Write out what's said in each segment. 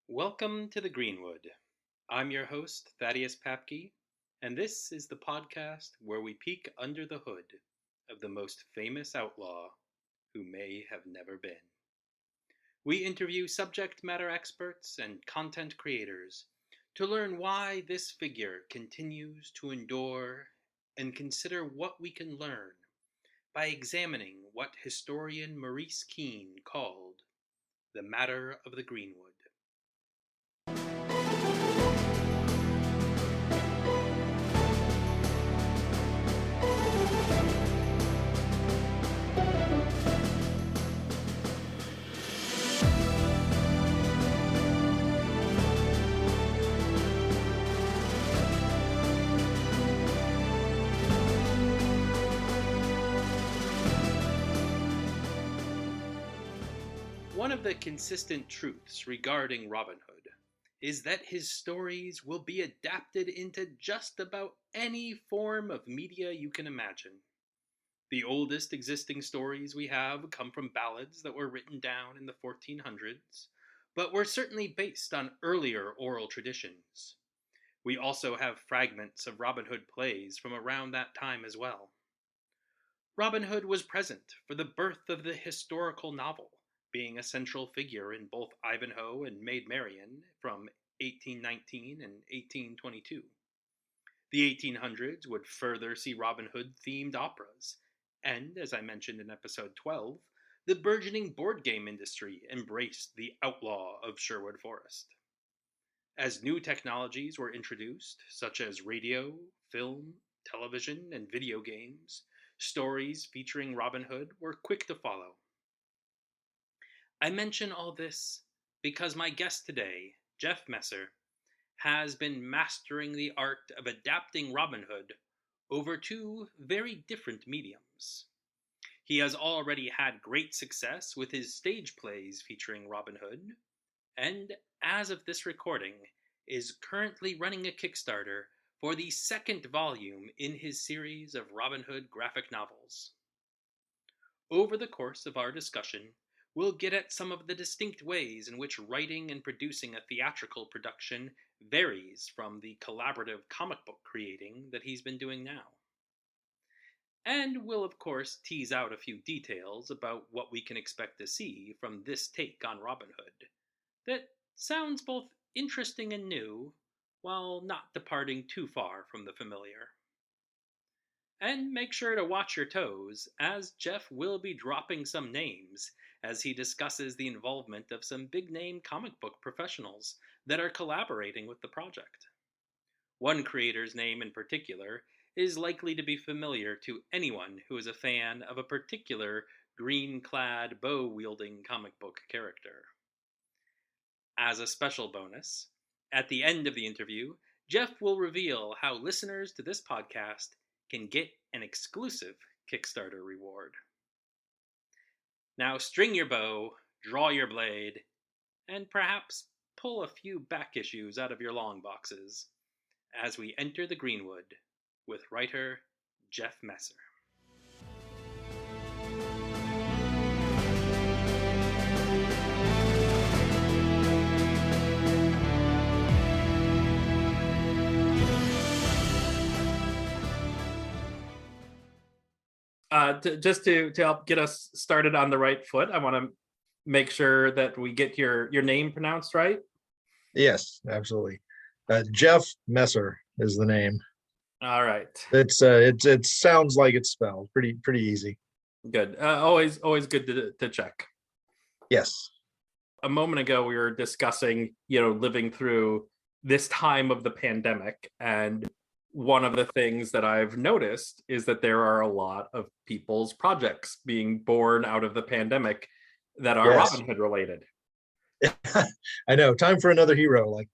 Welcome to the Greenwood. I'm your host, Thaddeus Papke, and this is the podcast where we peek under the hood of the most famous outlaw who may have never been. We interview subject matter experts and content creators to learn why this figure continues to endure and consider what we can learn by examining what historian Maurice Keene called the matter of the Greenwood. One of the consistent truths regarding Robin Hood is that his stories will be adapted into just about any form of media you can imagine. The oldest existing stories we have come from ballads that were written down in the 1400s, but were certainly based on earlier oral traditions. We also have fragments of Robin Hood plays from around that time as well. Robin Hood was present for the birth of the historical novel, being a central figure in both Ivanhoe and Maid Marian from 1819 and 1822. The 1800s would further see Robin Hood-themed operas, and, as I mentioned in episode 12, the burgeoning board game industry embraced the outlaw of Sherwood Forest. As new technologies were introduced, such as radio, film, television, and video games, stories featuring Robin Hood were quick to follow. I mention all this because my guest today, Jeff Messer, has been mastering the art of adapting Robin Hood over two very different mediums. He has already had great success with his stage plays featuring Robin Hood, and as of this recording, is currently running a Kickstarter for the second volume in his series of Robin Hood graphic novels. Over the course of our discussion, we'll get at some of the distinct ways in which writing and producing a theatrical production varies from the collaborative comic book creating that he's been doing now. And we'll, of course, tease out a few details about what we can expect to see from this take on Robin Hood that sounds both interesting and new, while not departing too far from the familiar. And make sure to watch your toes, as Jeff will be dropping some names as he discusses the involvement of some big-name comic book professionals that are collaborating with the project. One creator's name in particular is likely to be familiar to anyone who is a fan of a particular green-clad, bow-wielding comic book character. As a special bonus, at the end of the interview, Jeff will reveal how listeners to this podcast can get an exclusive Kickstarter reward. Now string your bow, draw your blade, and perhaps pull a few back issues out of your long boxes as we enter the Greenwood with writer Jeff Messer. Just to help get us started on the right foot, I want to make sure that we get your name pronounced right. Yes, absolutely. Jeff Messer is the name. All right. It sounds like it's spelled pretty easy. Good. Always good to check. Yes. A moment ago, we were discussing, living through this time of the pandemic, and one of the things that I've noticed is that there are a lot of people's projects being born out of the pandemic that are Yes. Robin Hood related. I know. Time for another hero. Like,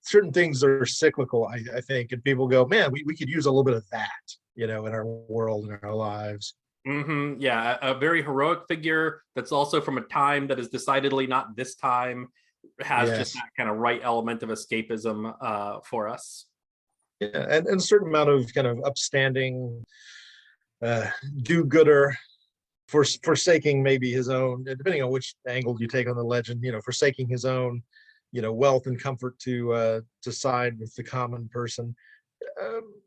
certain things are cyclical, I think, and people go, man, we could use a little bit of that, in our world, in our lives. Mm-hmm. Yeah, a very heroic figure that's also from a time that is decidedly not this time, has just that kind of right element of escapism for us. Yeah, and a certain amount of kind of upstanding do-gooder, forsaking maybe his own, depending on which angle you take on the legend, forsaking his own wealth and comfort to side with the common person.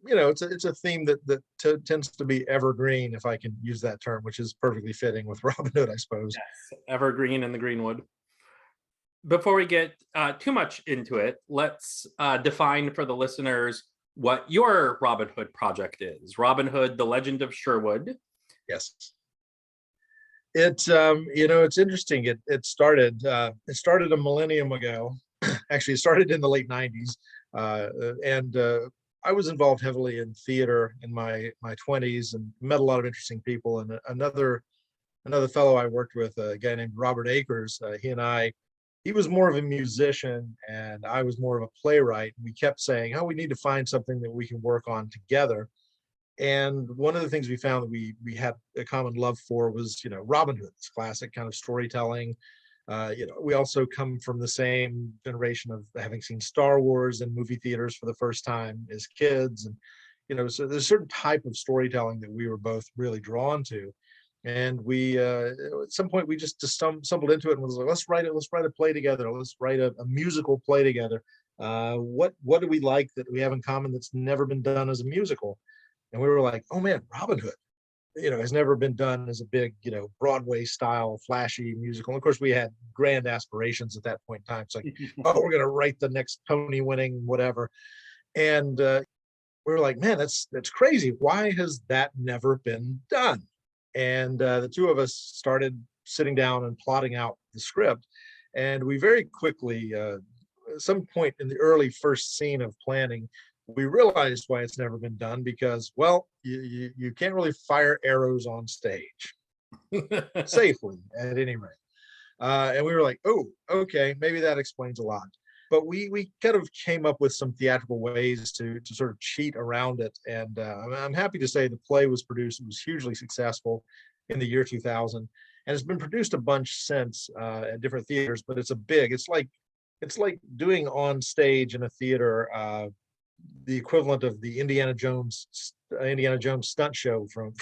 It's a theme that tends to be evergreen, if I can use that term, which is perfectly fitting with Robin Hood, I suppose. Yes, evergreen in the Greenwood. Before we get too much into it, let's define for the listeners what your Robin Hood project is. Robin Hood, The Legend of Sherwood. Yes. It's interesting. It started a millennium ago. Actually, it started in the late 90s. And I was involved heavily in theater in my 20s and met a lot of interesting people. And another fellow I worked with, a guy named Robert Akers, he was more of a musician and I was more of a playwright. We kept saying, oh, we need to find something that we can work on together. And one of the things we found that we had a common love for was, Robin Hood, this classic kind of storytelling. We also come from the same generation of having seen Star Wars in movie theaters for the first time as kids. And, so there's a certain type of storytelling that we were both really drawn to. And we, at some point, we just stumbled into it and was like, let's write a play together. Let's write a musical play together. What do we like that we have in common that's never been done as a musical? And we were like, oh man, Robin Hood, has never been done as a big, Broadway style, flashy musical. And of course, we had grand aspirations at that point in time. It's like, oh, we're going to write the next Tony winning, whatever. And we were like, man, that's crazy. Why has that never been done? And the two of us started sitting down and plotting out the script. And we very quickly, at some point in the early first scene of planning, we realized why it's never been done, because, well, you can't really fire arrows on stage safely at any rate. And we were like, oh, okay, maybe that explains a lot. But we kind of came up with some theatrical ways to sort of cheat around it. And I'm happy to say the play was produced. It was hugely successful in the year 2000. And it's been produced a bunch since at different theaters, but it's like doing on stage in a theater the equivalent of the Indiana Jones stunt show from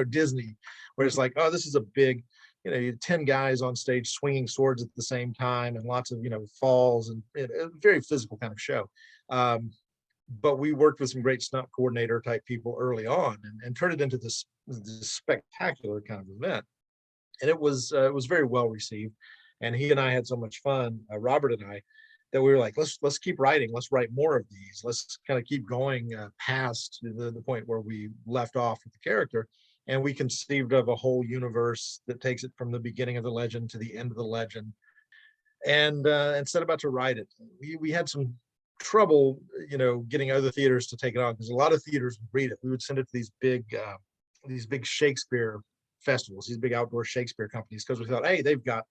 Disney, where it's like, oh, this is a big, 10 guys on stage swinging swords at the same time and lots of falls and a very physical kind of show. But we worked with some great stunt coordinator type people early on and turned it into this spectacular kind of event. And it was very well received. And he and I had so much fun, Robert and I, that we were like, let's keep writing. Let's write more of these. Let's kind of keep going past the point where we left off with the character. And we conceived of a whole universe that takes it from the beginning of the legend to the end of the legend, and set about to write it. We had some trouble, getting other theaters to take it on, because a lot of theaters would read it. We would send it to these big Shakespeare festivals, these big outdoor Shakespeare companies, because we thought, hey, they've got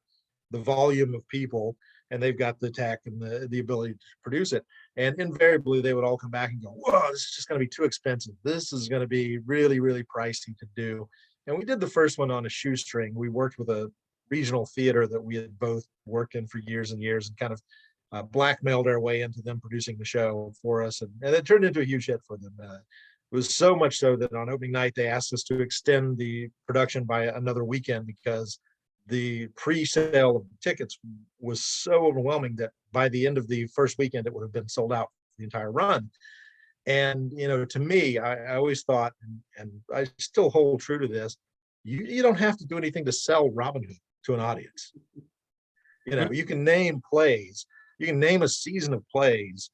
the volume of people and they've got the tech and the ability to produce it. And invariably they would all come back and go, whoa, this is just going to be too expensive. This is going to be really, really pricey to do. And we did the first one on a shoestring. We worked with a regional theater that we had both worked in for years and years, and kind of blackmailed our way into them producing the show for us. And it turned into a huge hit for them. It was so much so that on opening night, they asked us to extend the production by another weekend, because the pre-sale of the tickets was so overwhelming that by the end of the first weekend, it would have been sold out for the entire run. And, to me, I always thought, and I still hold true to this, you don't have to do anything to sell Robin Hood to an audience. You can name plays, you can name a season of plays,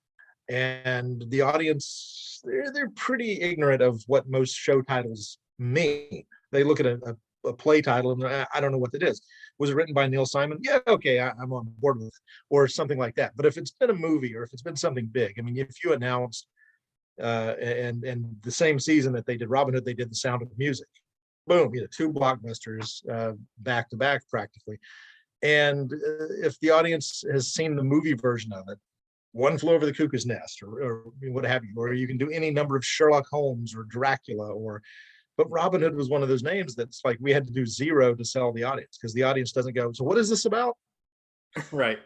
and the audience, they're pretty ignorant of what most show titles mean. They look at a play title and I don't know what it is. Was it written by Neil Simon? Yeah, okay, I'm on board with it, or something like that. But if it's been a movie, or if it's been something big, I mean, if you announced and the same season that they did Robin Hood, they did The Sound of Music. Boom, two blockbusters back to back practically. And if the audience has seen the movie version of it, One Flew Over the Cuckoo's Nest, or what have you, or you can do any number of Sherlock Holmes or Dracula, but Robin Hood was one of those names that's like we had to do zero to sell the audience, because the audience doesn't go, so what is this about? Right.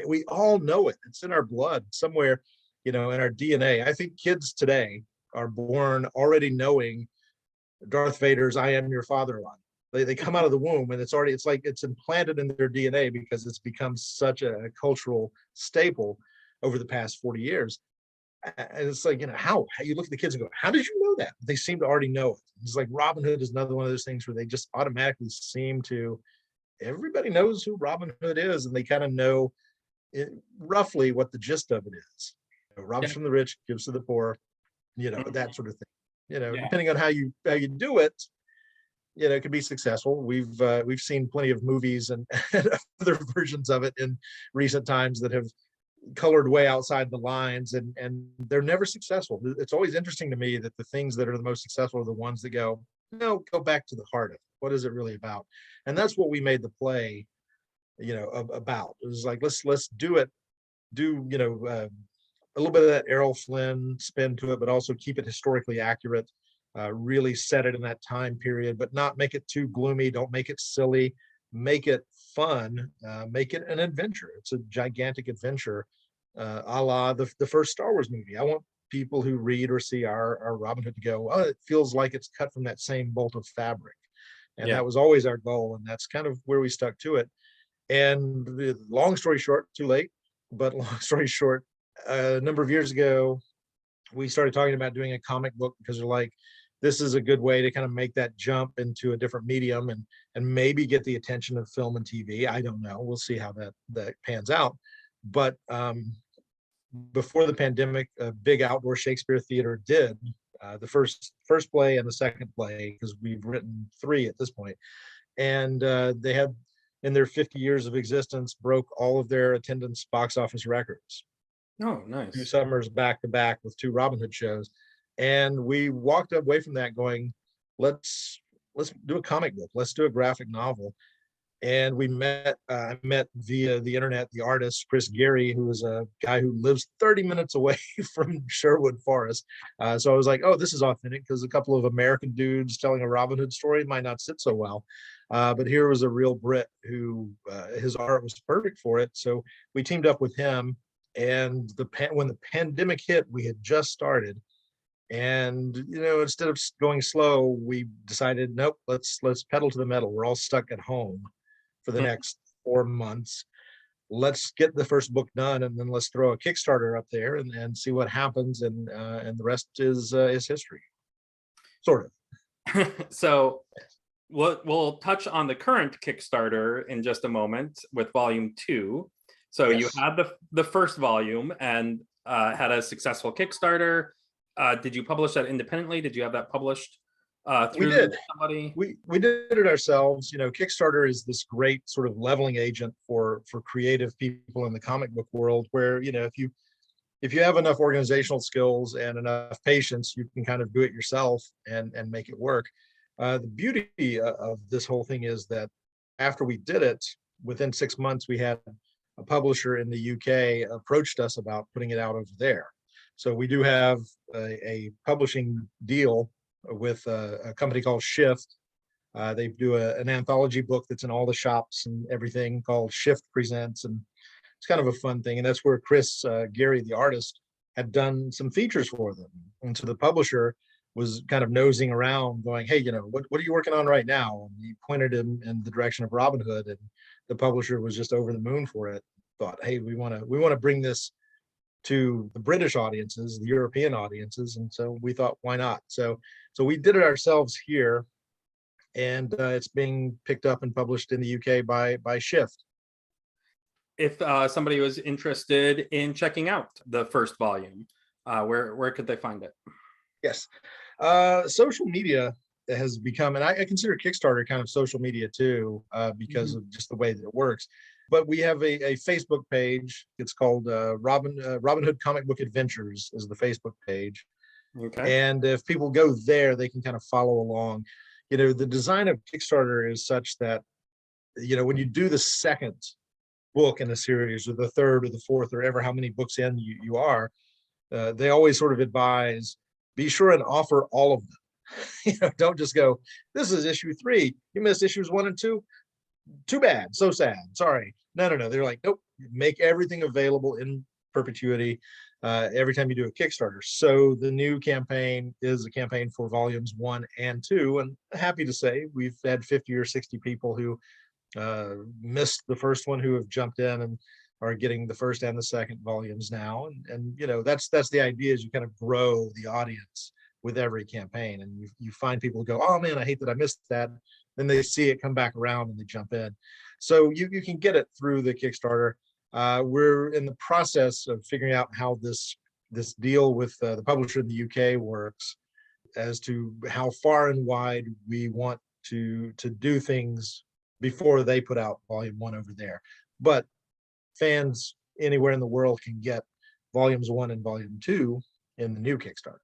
We all know it. It's in our blood somewhere, in our DNA. I think kids today are born already knowing Darth Vader's "I am your father" line. They come out of the womb, and it's like it's implanted in their DNA because it's become such a cultural staple over the past 40 years. And it's like, how you look at the kids and go, how did you know that? They seem to already know it. It's like Robin Hood is another one of those things where they just automatically seem to, everybody knows who Robin Hood is, and they kind of know roughly what the gist of it is. Robs from the rich, gives to the poor, that sort of thing. Depending on how you do it, it could be successful. We've seen plenty of movies and other versions of it in recent times that have colored way outside the lines, and they're never successful. It's always interesting to me that the things that are the most successful are the ones that go back to the heart of it. What is it really about? And that's what we made the play, about. It was like, let's do it, a little bit of that Errol Flynn spin to it, but also keep it historically accurate, really set it in that time period, but not make it too gloomy. Don't make it silly, make it fun, make it an adventure. It's a gigantic adventure, a la the first Star Wars movie. I want people who read or see our Robin Hood to go, oh, it feels like it's cut from that same bolt of fabric. And that was always our goal, and that's kind of where we stuck to it. And long story short, too late, but long story short, a number of years ago, we started talking about doing a comic book because we're like, this is a good way to kind of make that jump into a different medium and maybe get the attention of film and TV. I don't know. We'll see how that pans out. But before the pandemic, a big outdoor Shakespeare theater did the first play and the second play, because we've written 3 at this point. And they had, in their 50 years of existence, broke all of their attendance box office records. Oh, nice. 2 summers back to back with 2 Robin Hood shows. And we walked away from that going, let's do a comic book. Let's do a graphic novel. And we met, I met via the internet, the artist, Chris Geary, who is a guy who lives 30 minutes away from Sherwood Forest. So I was like, oh, this is authentic, because a couple of American dudes telling a Robin Hood story might not sit so well. But here was a real Brit who his art was perfect for it. So we teamed up with him. And when the pandemic hit, we had just started. And, instead of going slow, we decided, nope, let's pedal to the metal. We're all stuck at home for the next 4 months. Let's get the first book done, and then let's throw a Kickstarter up there and see what happens. And the rest is history, sort of. So we'll touch on the current Kickstarter in just a moment with volume 2. So yes. You had the first volume and had a successful Kickstarter. Did you publish that independently? Did you have that published through somebody? We did it ourselves. Kickstarter is this great sort of leveling agent for creative people in the comic book world, where if you have enough organizational skills and enough patience, you can kind of do it yourself and make it work. The beauty of this whole thing is that after we did it, within 6 months, we had a publisher in the UK approached us about putting it out over there. So we do have a publishing deal with a company called Shift. They do an anthology book that's in all the shops and everything, called Shift Presents. And it's kind of a fun thing. And that's where Chris Geary, the artist, had done some features for them. And so the publisher was kind of nosing around going, hey, what are you working on right now? And he pointed him in the direction of Robin Hood, and the publisher was just over the moon for it. Thought, hey, we want to bring this to the British audiences, the European audiences. And so we thought, why not? So we did it ourselves here, and it's being picked up and published in the UK by Shift. If somebody was interested in checking out the first volume, where could they find it? Yes. Social media has become, and I consider Kickstarter kind of social media too, because of just the way that it works. But we have a Facebook page. It's called Robin Hood Comic Book Adventures is the Facebook page. Okay. And if people go there, they can kind of follow along. The design of Kickstarter is such that, when you do the second book in a series, or the third or the fourth, or ever how many books in you are, they always sort of advise, be sure and offer all of them. Don't just go, this is issue 3. You missed issues 1 and 2. Too bad. So sad. Sorry. No. They're like, nope. Make everything available in perpetuity every time you do a Kickstarter. So the new campaign is a campaign for volumes 1 and 2, and happy to say we've had 50 or 60 people who missed the first one who have jumped in and are getting the first and the second volumes now. And you know, that's the idea, is you kind of grow the audience with every campaign, and you find people go, oh man, I hate that I missed that. Then they see it come back around and they jump in. So you can get it through the Kickstarter. We're in the process of figuring out how this deal with the publisher in the UK works, as to how far and wide we want to do things before they put out volume 1 over there. But fans anywhere in the world can get volumes 1 and volume 2 in the new Kickstarter.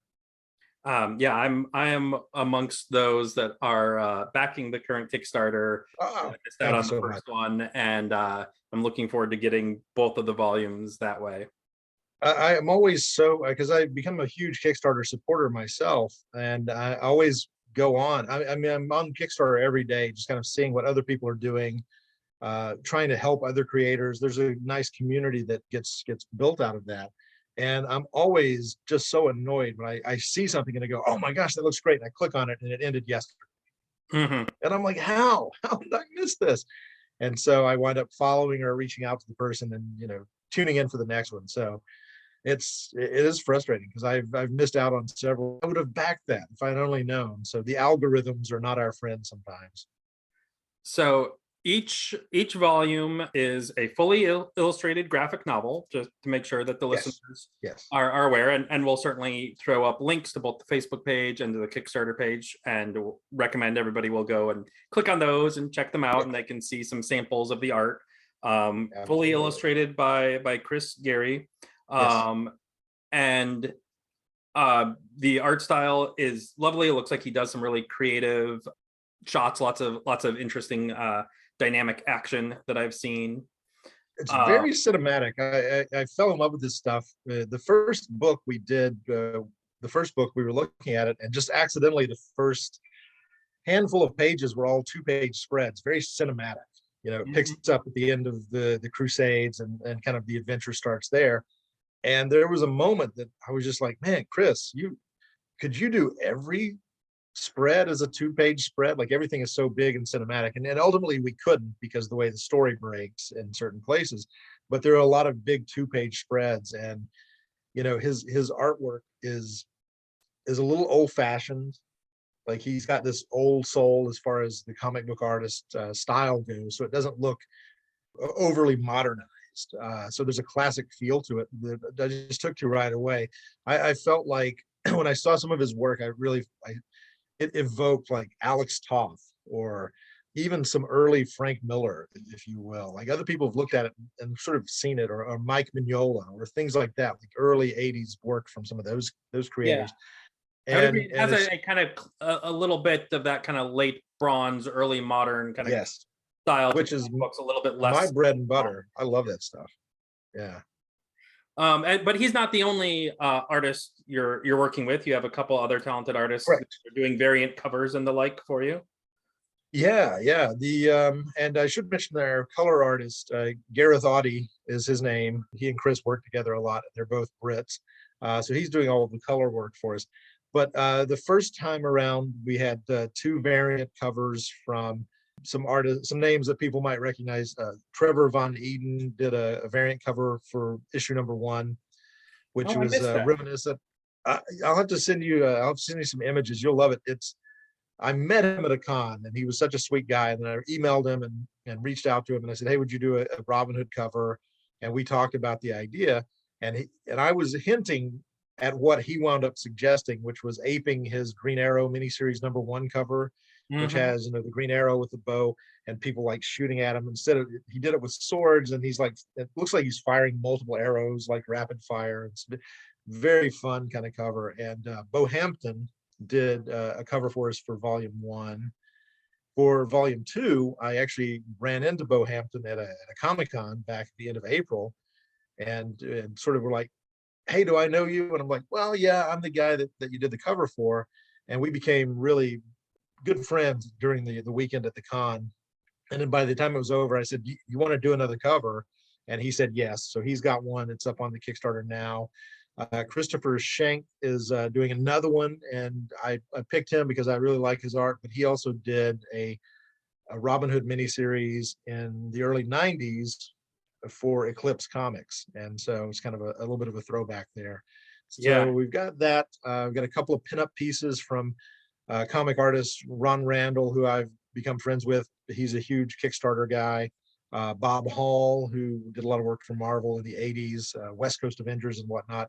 Yeah, I am amongst those that are backing the current Kickstarter. Oh, Missed out on the first one, and I'm looking forward to getting both of the volumes that way. I am always so, because I've become a huge Kickstarter supporter myself, and I always go on. I mean, I'm on Kickstarter every day, just kind of seeing what other people are doing, trying to help other creators. There's a nice community that gets built out of that. And I'm always just so annoyed when I see something and I go, oh my gosh, that looks great. And I click on it and it ended yesterday. Mm-hmm. And I'm like, how did I miss this? And so I wind up following or reaching out to the person and, you know, tuning in for the next one. So it is frustrating, because I've missed out on several. I would have backed that if I'd only known. So the algorithms are not our friend sometimes. So each volume is a fully illustrated graphic novel, just to make sure that the listeners are aware. And we'll certainly throw up links to both the Facebook page and to the Kickstarter page, and recommend everybody will go and click on those and check them out, and they can see some samples of the art. Fully illustrated by Chris Gary. And the art style is lovely. It looks like he does some really creative shots, lots of interesting dynamic action that I've seen. It's very cinematic. I fell in love with this stuff. The first book we did, the first book we were looking at it, and just accidentally the first handful of pages were all 2-page spreads, very cinematic. You know, it picks up at the end of the Crusades, and kind of the adventure starts there. And there was a moment that I was just like, man, Chris, could you do every spread as a 2-page spread? Like, everything is so big and cinematic. And ultimately we couldn't, because of the way the story breaks in certain places. But there are a lot of big 2-page spreads, and you know, his artwork is a little old-fashioned. Like, he's got this old soul as far as the comic book artist style goes, so it doesn't look overly modernized. So there's a classic feel to it that I just took to right away. I felt like when I saw some of his work, it evoked like Alex Toth, or even some early Frank Miller, if you will. Like, other people have looked at it and sort of seen it, or Mike Mignola, or things like that, like early 80s work from some of those creators. And it has a kind of a little bit of that kind of late bronze, early modern kind of style, which is looks a little bit less my bread and butter. I love that stuff. Yeah. But he's not the only artist you're working with. You have a couple other talented artists that are doing variant covers and the like for you. Yeah. And I should mention their color artist, Gareth Audie is his name. He and Chris work together a lot. They're both Brits, so he's doing all of the color work for us. But the first time around, we had 2 variant covers from some artists, some names that people might recognize. Trevor Von Eden did a variant cover for issue number 1, which was reminiscent. I'll have to send you some images. You'll love it. I met him at a con, and he was such a sweet guy. And then I emailed him and reached out to him, and I said, hey, would you do a Robin Hood cover? And we talked about the idea, and I was hinting at what he wound up suggesting, which was aping his Green Arrow miniseries number 1 cover, which has, you know, the Green Arrow with the bow and people like shooting at him. Instead of, he did it with swords, and he's like, it looks like he's firing multiple arrows, like rapid fire. It's very fun kind of cover. And Bo Hampton did a cover for us for volume 1. For volume 2, I actually ran into Bo Hampton at a Comic-Con back at the end of April, and sort of were like, hey, do I know you? And I'm like, well, yeah, I'm the guy that you did the cover for. And we became really good friends during the weekend at the con. And then by the time it was over, I said, you want to do another cover? And he said yes. So he's got one. It's up on the Kickstarter now. Christopher Schenk is doing another one, and I picked him because I really like his art, but he also did a Robin Hood miniseries in the early 90s for Eclipse Comics. And so it's kind of a little bit of a throwback there. So we've got that. We've got a couple of pinup pieces from comic artist Ron Randall, who I've become friends with. He's a huge Kickstarter guy. Bob Hall, who did a lot of work for Marvel in the 80s, West Coast Avengers and whatnot.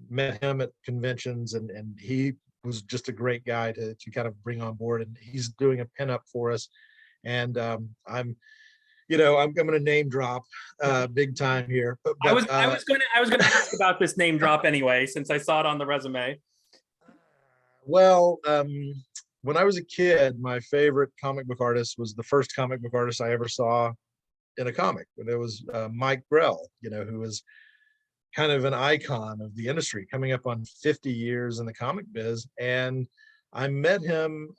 Met him at conventions, and he was just a great guy to kind of bring on board. And he's doing a pinup for us. And I'm going to name drop big time here. But I was going to ask about this name drop anyway, since I saw it on the resume. Well, when I was a kid, my favorite comic book artist was the first comic book artist I ever saw in a comic. And it was Mike Grell, who was kind of an icon of the industry, coming up on 50 years in the comic biz. And I met him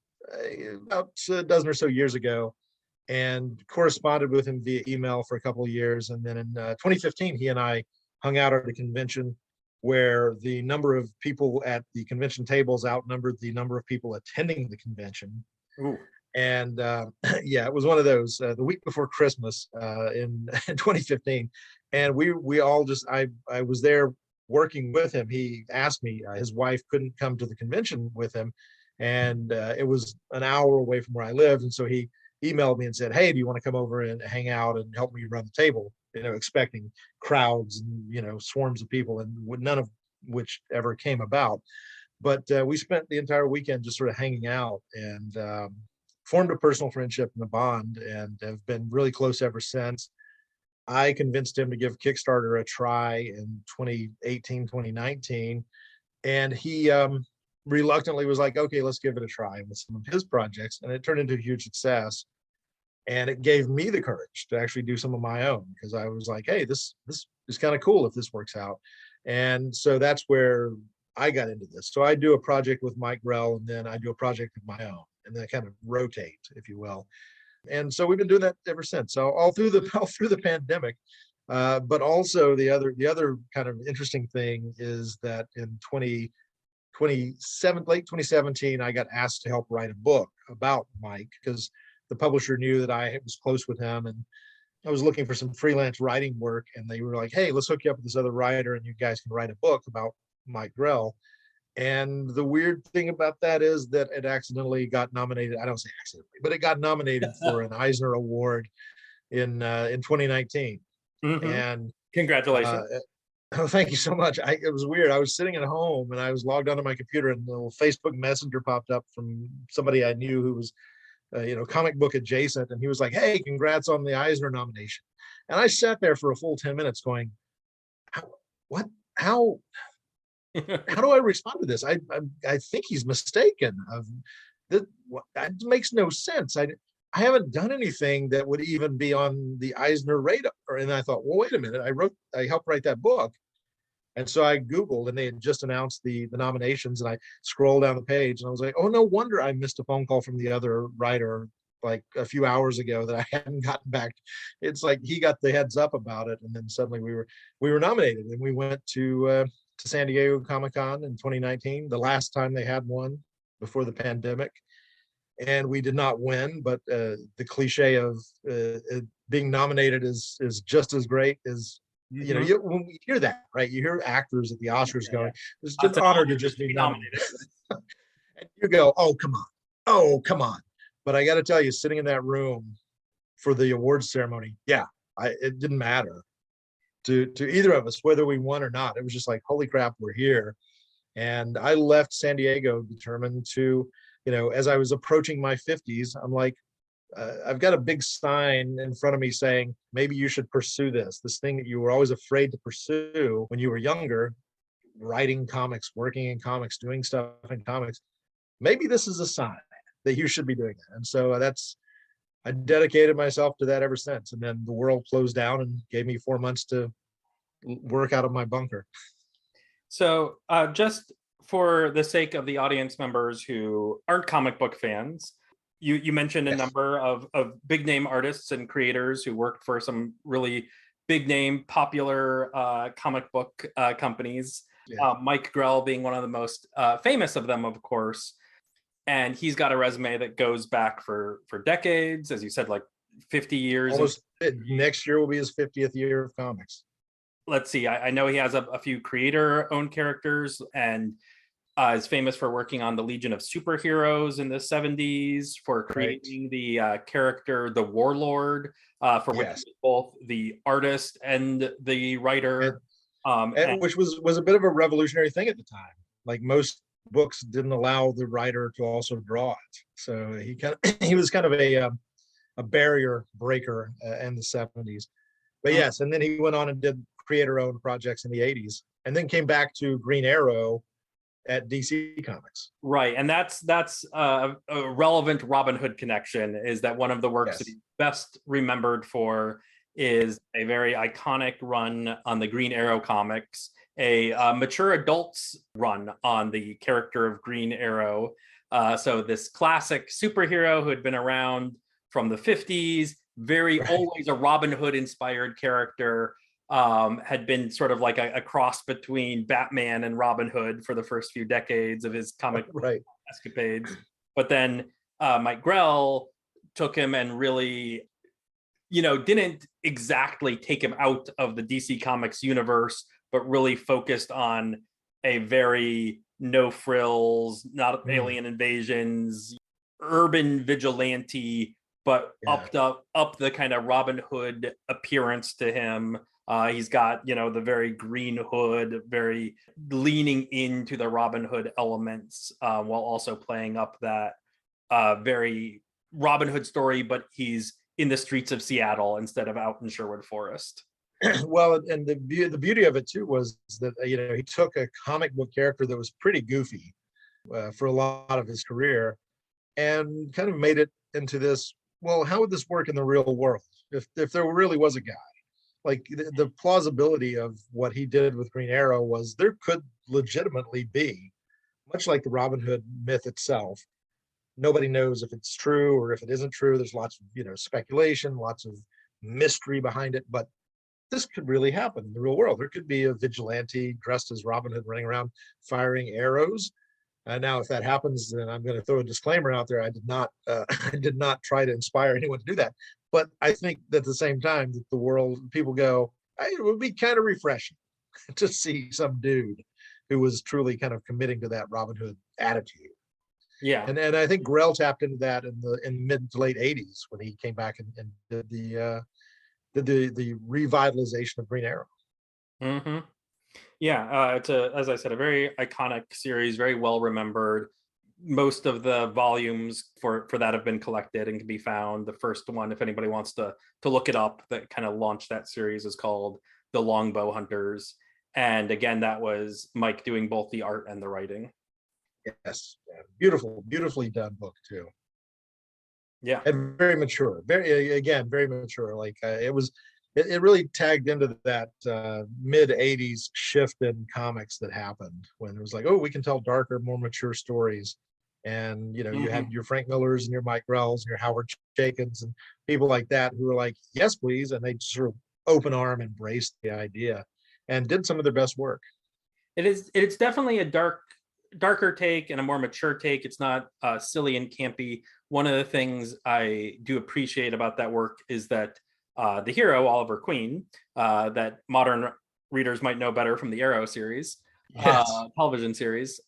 about a dozen or so years ago and corresponded with him via email for a couple of years. And then in 2015, he and I hung out at a convention where the number of people at the convention tables outnumbered the number of people attending the convention. Ooh. And yeah, it was one of those the week before Christmas in 2015. And we all just, I was there working with him. He asked me, his wife couldn't come to the convention with him. And it was an hour away from where I lived. And so he emailed me and said, hey, do you want to come over and hang out and help me run the table? Expecting crowds and, swarms of people, and none of which ever came about. But we spent the entire weekend just sort of hanging out and formed a personal friendship and a bond, and have been really close ever since. I convinced him to give Kickstarter a try in 2018, 2019. And he reluctantly was like, okay, let's give it a try with some of his projects. And it turned into a huge success. And it gave me the courage to actually do some of my own, because I was like, hey, this is kind of cool if this works out. And so that's where I got into this. So I do a project with Mike Grell, and then I do a project of my own, and then I kind of rotate, if you will. And so we've been doing that ever since. So all through the pandemic. But also the other kind of interesting thing is that in late 2017, I got asked to help write a book about Mike, because the publisher knew that I was close with him, and I was looking for some freelance writing work. And they were like, hey, let's hook you up with this other writer, and you guys can write a book about Mike Grell. And the weird thing about that is that it accidentally got nominated. I don't say accidentally, but it got nominated for an Eisner Award in 2019. Mm-hmm. And congratulations. Oh, thank you so much. It was weird. I was sitting at home and I was logged onto my computer, and the little Facebook Messenger popped up from somebody I knew who was, comic book adjacent. And he was like, hey, congrats on the Eisner nomination. And I sat there for a full 10 minutes going, how do I respond to this? I think he's mistaken. That makes no sense. I haven't done anything that would even be on the Eisner radar. And I thought, well, wait a minute. I helped write that book. And so I Googled, and they had just announced the nominations, and I scrolled down the page, and I was like, oh, no wonder I missed a phone call from the other writer like a few hours ago that I hadn't gotten back. It's like he got the heads up about it, and then suddenly we were nominated, and we went to San Diego Comic-Con in 2019, the last time they had one before the pandemic. And we did not win, but the cliche of being nominated is just as great as, when we hear that, right? You hear actors at the Oscars going, it's an honor to just be nominated. And you go, oh, come on. But I got to tell you, sitting in that room for the awards ceremony, it didn't matter to either of us, whether we won or not. It was just like, holy crap, we're here. And I left San Diego determined to, as I was approaching my 50s, I'm like, I've got a big sign in front of me saying, maybe you should pursue this thing that you were always afraid to pursue when you were younger, writing comics, working in comics, doing stuff in comics. Maybe this is a sign that you should be doing that. And so I dedicated myself to that ever since. And then the world closed down and gave me 4 months to work out of my bunker. So just for the sake of the audience members who aren't comic book fans, you mentioned a number of big name artists and creators who worked for some really big name, popular comic book companies. Yeah. Mike Grell being one of the most famous of them, of course. And he's got a resume that goes back for decades, as you said, like 50 years. Almost next year will be his 50th year of comics. Let's see, I know he has a few creator-owned characters, and is famous for working on the Legion of Superheroes in the 70s, for creating the character, the Warlord, for which he was both the artist and the writer. And which was a bit of a revolutionary thing at the time. Like most books didn't allow the writer to also draw it. So he was kind of a barrier breaker in the 70s. But yes, and then he went on and did creator-owned projects in the 80s, and then came back to Green Arrow at DC Comics. Right, and that's a relevant Robin Hood connection, is that one of the works that he's best remembered for is a very iconic run on the Green Arrow comics, a mature adults run on the character of Green Arrow. So this classic superhero who had been around from the 50s, very always a Robin Hood inspired character, had been sort of like a cross between Batman and Robin Hood for the first few decades of his comic escapades. But then Mike Grell took him and really, didn't exactly take him out of the DC Comics universe, but really focused on a very no frills, not alien invasions, urban vigilante, but upped up the kind of Robin Hood appearance to him. He's got, the very Green Hood, very leaning into the Robin Hood elements, while also playing up that very Robin Hood story, but he's in the streets of Seattle instead of out in Sherwood Forest. Well, and the beauty of it too was that he took a comic book character that was pretty goofy for a lot of his career, and kind of made it into this. Well, how would this work in the real world if there really was a guy? Like the plausibility of what he did with Green Arrow was there could legitimately be, much like the Robin Hood myth itself. Nobody knows if it's true or if it isn't true. There's lots of speculation, lots of mystery behind it, but this could really happen in the real world. There could be a vigilante dressed as Robin Hood running around firing arrows. Now, if that happens, then I'm going to throw a disclaimer out there. I did not I did not try to inspire anyone to do that. But I think that at the same time that the world, people go, it would be kind of refreshing to see some dude who was truly kind of committing to that Robin Hood attitude. Yeah. And I think Grell tapped into that in mid to late 80s when he came back and did the revitalization of Green Arrow. Mm-hmm. Yeah, it's as I said, a very iconic series, very well remembered. Most of the volumes for that have been collected and can be found. The first one, if anybody wants to look it up, that kind of launched that series, is called The Longbow Hunters. And again, that was Mike doing both the art and the writing. Yes, beautifully done book too. Yeah, and very mature. Very mature. Like it really tagged into that mid 80s shift in comics that happened when it was like, oh, we can tell darker, more mature stories. And you had your Frank Millers and your Mike Grells and your Howard Chaykins and people like that who were like, yes, please, and they sort of open arm embraced the idea and did some of their best work. It's definitely a darker take and a more mature take. It's not silly and campy. One of the things I do appreciate about that work is that the hero, Oliver Queen, that modern readers might know better from the Arrow series, television series,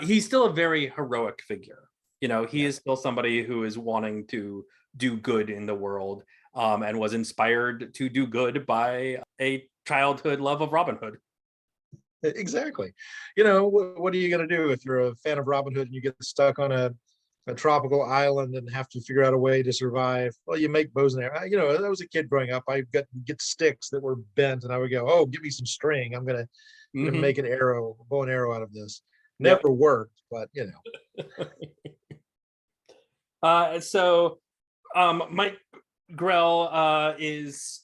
he's still a very heroic figure. He is still somebody who is wanting to do good in the world, and was inspired to do good by a childhood love of Robin Hood. Exactly. What are you going to do if you're a fan of Robin Hood and you get stuck on a tropical island and have to figure out a way to survive? Well, you make bows and arrows. I was a kid growing up. I get sticks that were bent, and I would go, "Oh, give me some string. I'm gonna make an bow and arrow out of this." Never worked, but So Mike Grell is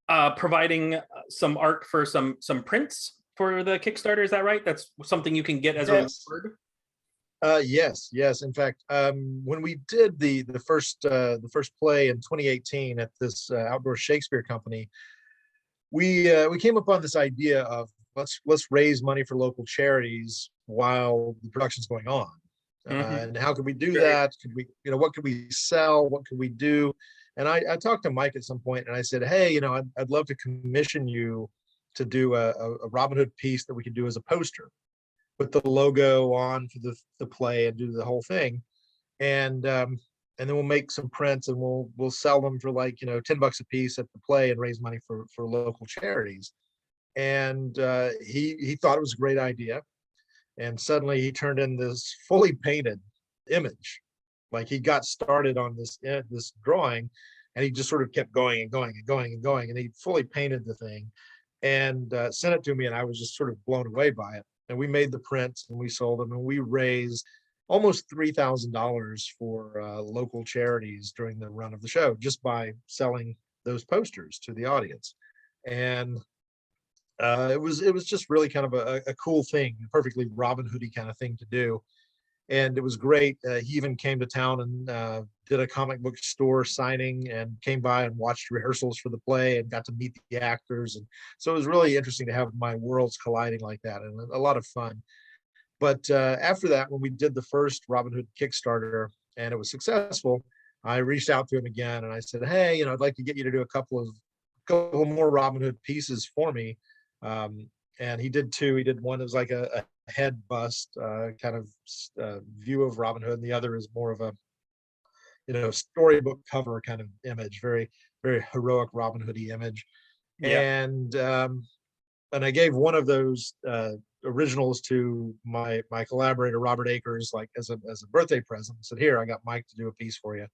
providing some art for some prints for the Kickstarter. Is that right? That's something you can get as a reward? Yes. In fact, when we did the first play in 2018 at this outdoor Shakespeare company, we came upon this idea of let's raise money for local charities while the production's going on. And how could we do that? Could we, what could we sell? What could we do? And I talked to Mike at some point and I said, hey, I'd love to commission you to do a Robin Hood piece that we could do as a poster, put the logo on for the play and do the whole thing. And then we'll make some prints and we'll sell them for like, $10 a piece at the play and raise money for local charities. And he thought it was a great idea. And suddenly he turned in this fully painted image. Like he got started on this drawing and he just sort of kept going and going and going and going. And he fully painted the thing and sent it to me. And I was just sort of blown away by it. And we made the prints and we sold them and we raised almost $3,000 for local charities during the run of the show, just by selling those posters to the audience. And it was just really kind of a cool thing, a perfectly Robin Hoody kind of thing to do. And it was great. He even came to town and did a comic book store signing and came by and watched rehearsals for the play and got to meet the actors. And so it was really interesting to have my worlds colliding like that, and a lot of fun. But after that, when we did the first Robin Hood Kickstarter and it was successful, I reached out to him again and I said, hey, I'd like to get you to do a couple more Robin Hood pieces for me. And he did two. He did one that was like a head bust kind of view of Robin Hood, and the other is more of a storybook cover kind of image, very, very heroic Robin Hood-y image. Yeah. And I gave one of those originals to my collaborator Robert Akers, like as a birthday present. I said, here, I got Mike to do a piece for you.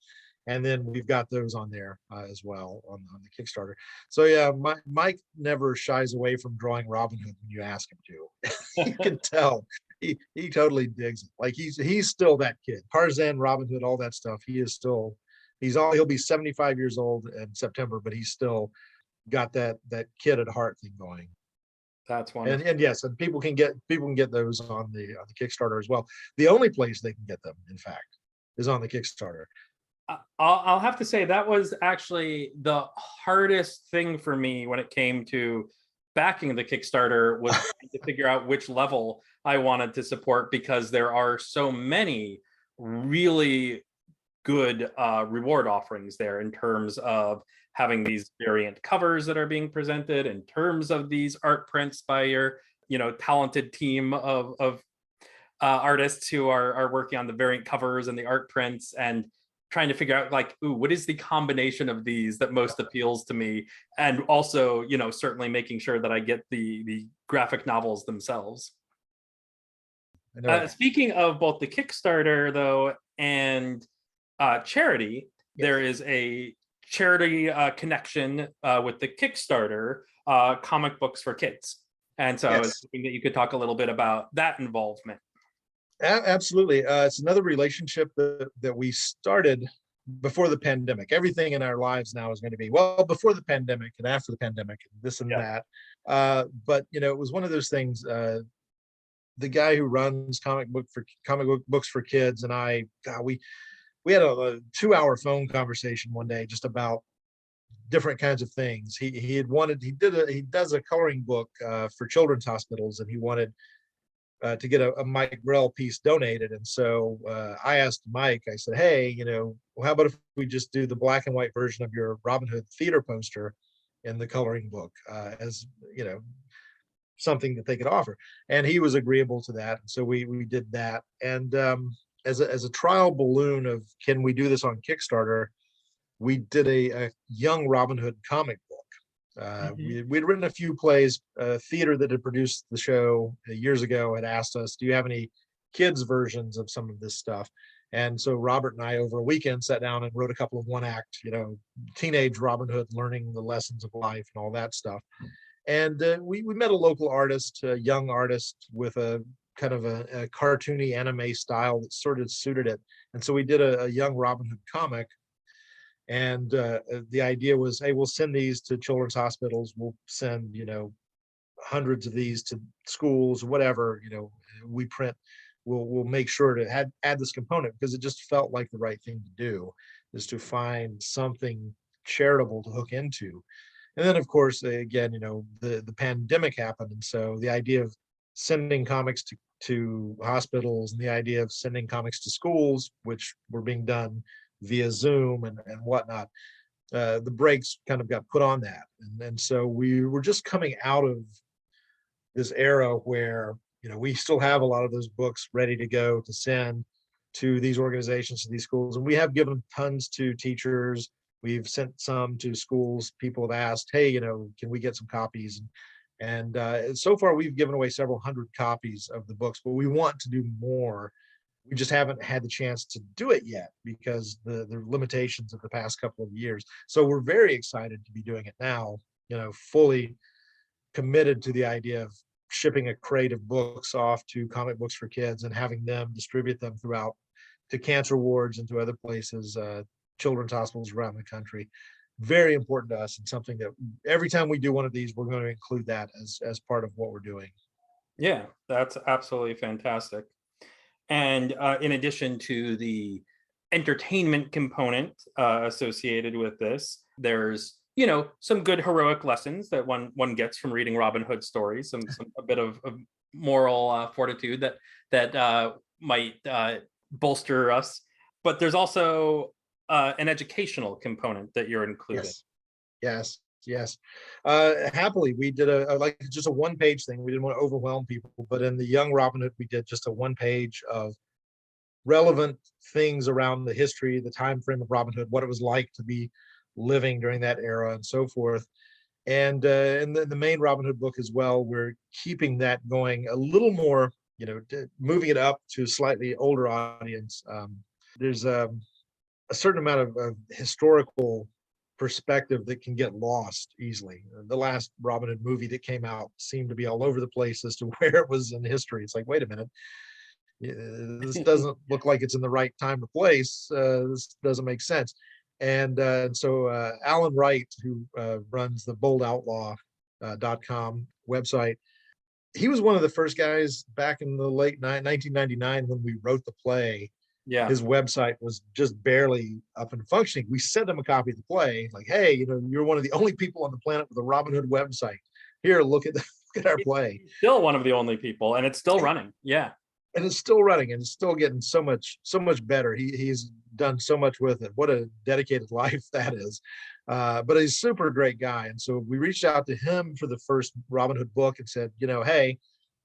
And then we've got those on there as well on the Kickstarter. So yeah, Mike never shies away from drawing Robin Hood when you ask him to. You can tell he totally digs it. Like he's still that kid. Tarzan, Robin Hood, all that stuff. He'll be 75 years old in September, but he's still got that kid at heart thing going. That's wonderful. And yes, and people can get those on the Kickstarter as well. The only place they can get them, in fact, is on the Kickstarter. I'll have to say that was actually the hardest thing for me when it came to backing the Kickstarter, was to figure out which level I wanted to support, because there are so many really good reward offerings there in terms of having these variant covers that are being presented, in terms of these art prints by your talented team of artists who are working on the variant covers and the art prints, and trying to figure out like, ooh, what is the combination of these that most appeals to me? And also, certainly making sure that I get the graphic novels themselves. Speaking of both the Kickstarter though, and charity, yes, there is a charity connection with the Kickstarter, comic books for kids. And so yes, I was hoping that you could talk a little bit about that involvement. Absolutely. It's another relationship that we started before the pandemic. Everything in our lives now is going to be, well, before the pandemic and after the pandemic, this and that. But, it was one of those things, the guy who runs comic book books for kids and I, we had a 2-hour phone conversation one day just about different kinds of things. He does a coloring book for children's hospitals, and he wanted to get a Mike Grell piece donated. And so I asked Mike, I said, hey, how about if we just do the black and white version of your Robin Hood theater poster in the coloring book as, something that they could offer. And he was agreeable to that. And so we did that. And as a trial balloon of, can we do this on Kickstarter, we did a young Robin Hood comic book. We'd written a few plays. Theater that had produced the show years ago had asked us, do you have any kids versions of some of this stuff? And so Robert and I over a weekend sat down and wrote a couple of one-act, teenage Robin Hood learning the lessons of life and all that stuff. And we met a local artist, a young artist with a kind of a cartoony anime style that sort of suited it. And so we did a young Robin Hood comic. And the idea was, hey, we'll send these to children's hospitals. We'll send, hundreds of these to schools, whatever, we print. We'll make sure to add this component, because it just felt like the right thing to do, is to find something charitable to hook into. And then, of course, again, the pandemic happened. And so the idea of sending comics to hospitals and the idea of sending comics to schools, which were being done via Zoom and whatnot, the brakes kind of got put on that. And so we were just coming out of this era where, we still have a lot of those books ready to go to send to these organizations, to these schools. And we have given tons to teachers. We've sent some to schools. People have asked, hey, can we get some copies? And so far we've given away several hundred copies of the books, but we want to do more. We just haven't had the chance to do it yet because the limitations of the past couple of years. So we're very excited to be doing it now, fully committed to the idea of shipping a crate of books off to Comic Books for Kids and having them distribute them throughout to cancer wards and to other places, children's hospitals around the country. Very important to us, and something that every time we do one of these, we're going to include that as part of what we're doing. Yeah, that's absolutely fantastic. And in addition to the entertainment component associated with this, there's some good heroic lessons that one gets from reading Robin Hood stories, a bit of moral fortitude that might bolster us. But there's also an educational component that you're including. Yes. Happily, we did just a one-page thing. We didn't want to overwhelm people, but in the Young Robin Hood, we did just a one-page of relevant things around the history, the time frame of Robin Hood, what it was like to be living during that era, and so forth. And in the main Robin Hood book as well, we're keeping that going a little more, moving it up to a slightly older audience. There's a certain amount of historical perspective that can get lost easily. The last Robin Hood movie that came out seemed to be all over the place as to where it was in history. It's like, wait a minute, this doesn't look like it's in the right time or place. This doesn't make sense. And so Alan Wright, who runs the boldoutlaw.com website, he was one of the first guys back in the late 1999 when we wrote the play. Yeah, his website was just barely up and functioning. We sent him a copy of the play, like, hey, you're one of the only people on the planet with a Robin Hood website. Here, look at our play. He's still one of the only people, and it's still running. Yeah, and it's still running, and it's still getting so much better. He's done so much with it. What a dedicated life that is. But he's a super great guy. And so we reached out to him for the first Robin Hood book and said, hey,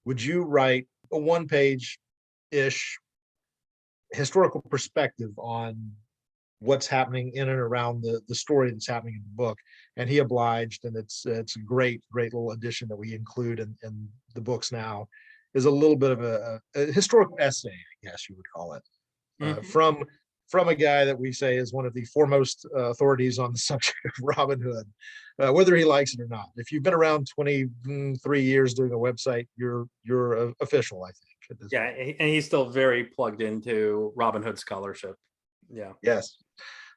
would you write a one-page-ish historical perspective on what's happening in and around the story that's happening in the book? And he obliged, and it's a great little addition that we include in the books now, is a little bit of a historical essay, I guess you would call it, from a guy that we say is one of the foremost authorities on the subject of Robin Hood, whether he likes it or not. If you've been around 23 years doing a website, you're official, I think. Yeah, and he's still very plugged into Robin Hood scholarship. Yeah. Yes.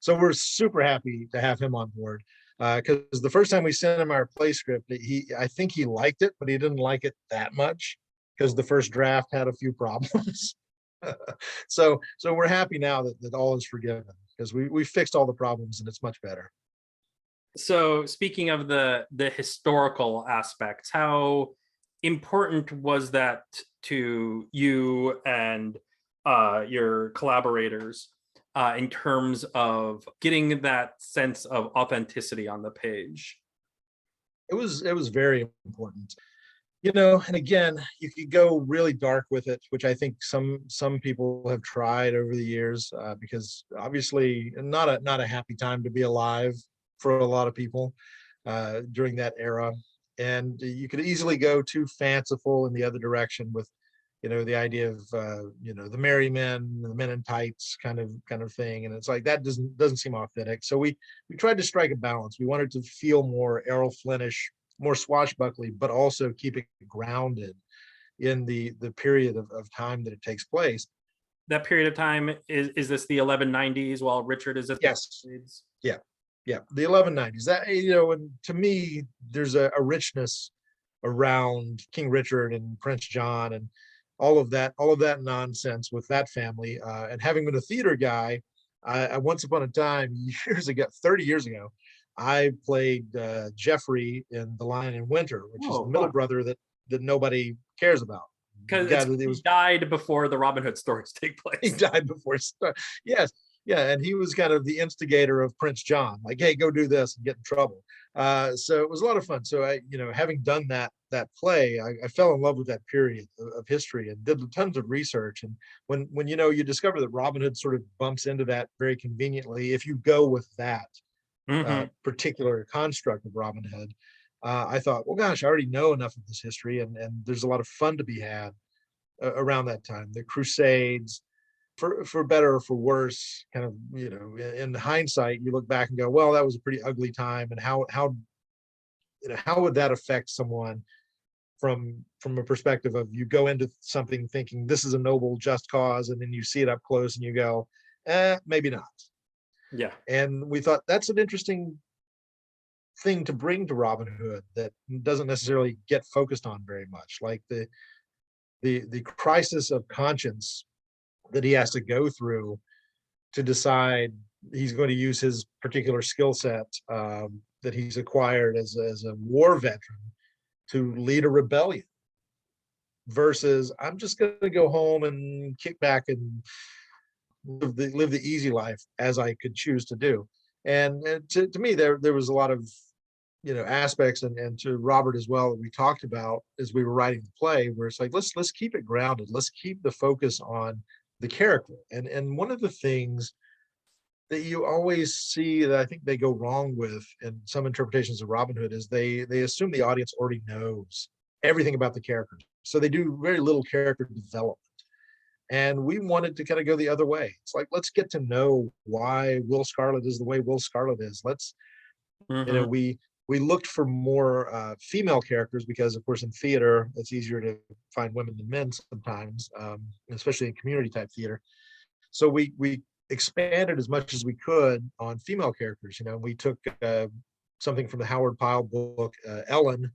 So we're super happy to have him on board, because the first time we sent him our play script, I think he liked it, but he didn't like it that much because the first draft had a few problems. So we're happy now that all is forgiven, because we fixed all the problems and it's much better. So speaking of the historical aspects, how important was that to you and your collaborators in terms of getting that sense of authenticity on the page? It was very important. And again, you could go really dark with it, which I think some people have tried over the years, because obviously not a happy time to be alive for a lot of people during that era. And you could easily go too fanciful in the other direction with, the idea of, the merry men, the men in tights kind of thing. And it's like, that doesn't seem authentic. So we tried to strike a balance. We wanted to feel more Errol Flynnish, more swashbuckly, but also keep it grounded in the period of time that it takes place. That period of time, is this the 1190s while Richard is at the Yes. Yeah, the 1190s. That, and to me, there's a richness around King Richard and Prince John and all of that nonsense with that family. And having been a theater guy, I once upon a time, 30 years ago, I played Jeffrey in The Lion in Winter, which is the middle brother that nobody cares about. Because he died before the Robin Hood stories take place. He died before it started. Yes. Yeah. And he was kind of the instigator of Prince John, like, hey, go do this and get in trouble. So it was a lot of fun. So I, having done that play, I fell in love with that period of history and did tons of research. And when you discover that Robin Hood sort of bumps into that very conveniently, if you go with that particular construct of Robin Hood, I thought, well, gosh, I already know enough of this history, and there's a lot of fun to be had around that time. The Crusades, for better or for worse, kind of, in hindsight, you look back and go, well, that was a pretty ugly time, and how would that affect someone from a perspective of, you go into something thinking this is a noble, just cause, and then you see it up close and you go, maybe not. Yeah. And we thought that's an interesting thing to bring to Robin Hood that doesn't necessarily get focused on very much, like the crisis of conscience that he has to go through to decide he's going to use his particular skill set that he's acquired as a war veteran to lead a rebellion, versus I'm just going to go home and kick back and live the easy life as I could choose to do. And to me, there was a lot of aspects, and to Robert as well, that we talked about as we were writing the play, where it's like, let's keep it grounded, let's keep the focus on the character. And one of the things that you always see that I think they go wrong with in some interpretations of Robin Hood is they assume the audience already knows everything about the characters, so they do very little character development. And we wanted to kind of go the other way. It's like, let's get to know why Will Scarlet is the way Will Scarlet is. Let's we looked for more female characters, because of course in theater it's easier to find women than men sometimes, especially in community type theater. So we expanded as much as we could on female characters. We took something from the Howard Pyle book, Ellen,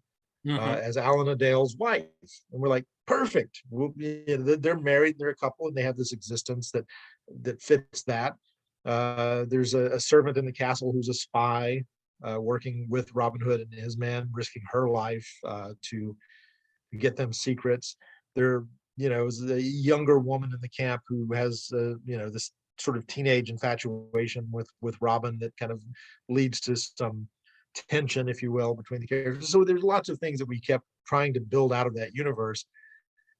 as Alana Dale's wife, and we're like, perfect. They're married, they're a couple, and they have this existence that fits that. There's a servant in the castle who's a spy, working with Robin Hood and his men, risking her life to get them secrets. There, is a younger woman in the camp who has, this sort of teenage infatuation with Robin that kind of leads to some tension, if you will, between the characters. So there's lots of things that we kept trying to build out of that universe.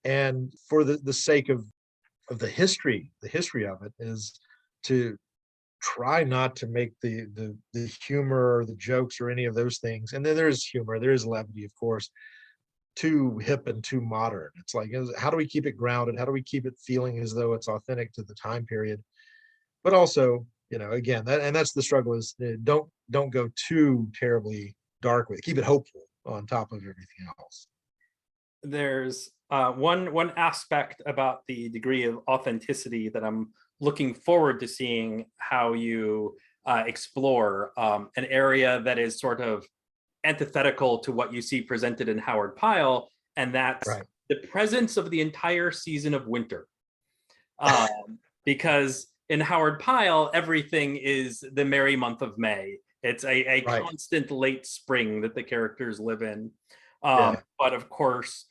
And for the sake of the history of it, is to try not to make the humor or the jokes or any of those things, and then there's humor, there is levity, of course, too hip and too modern. It's like, how do we keep it grounded? How do we keep it feeling as though it's authentic to the time period? But also, again, that's the struggle, is don't go too terribly dark with it. Keep it hopeful on top of everything else. There's one aspect about the degree of authenticity that I'm looking forward to seeing how you explore, an area that is sort of antithetical to what you see presented in Howard Pyle, and that's the presence of the entire season of winter. Because in Howard Pyle, everything is the merry month of May. It's a constant late spring that the characters live in. But of course,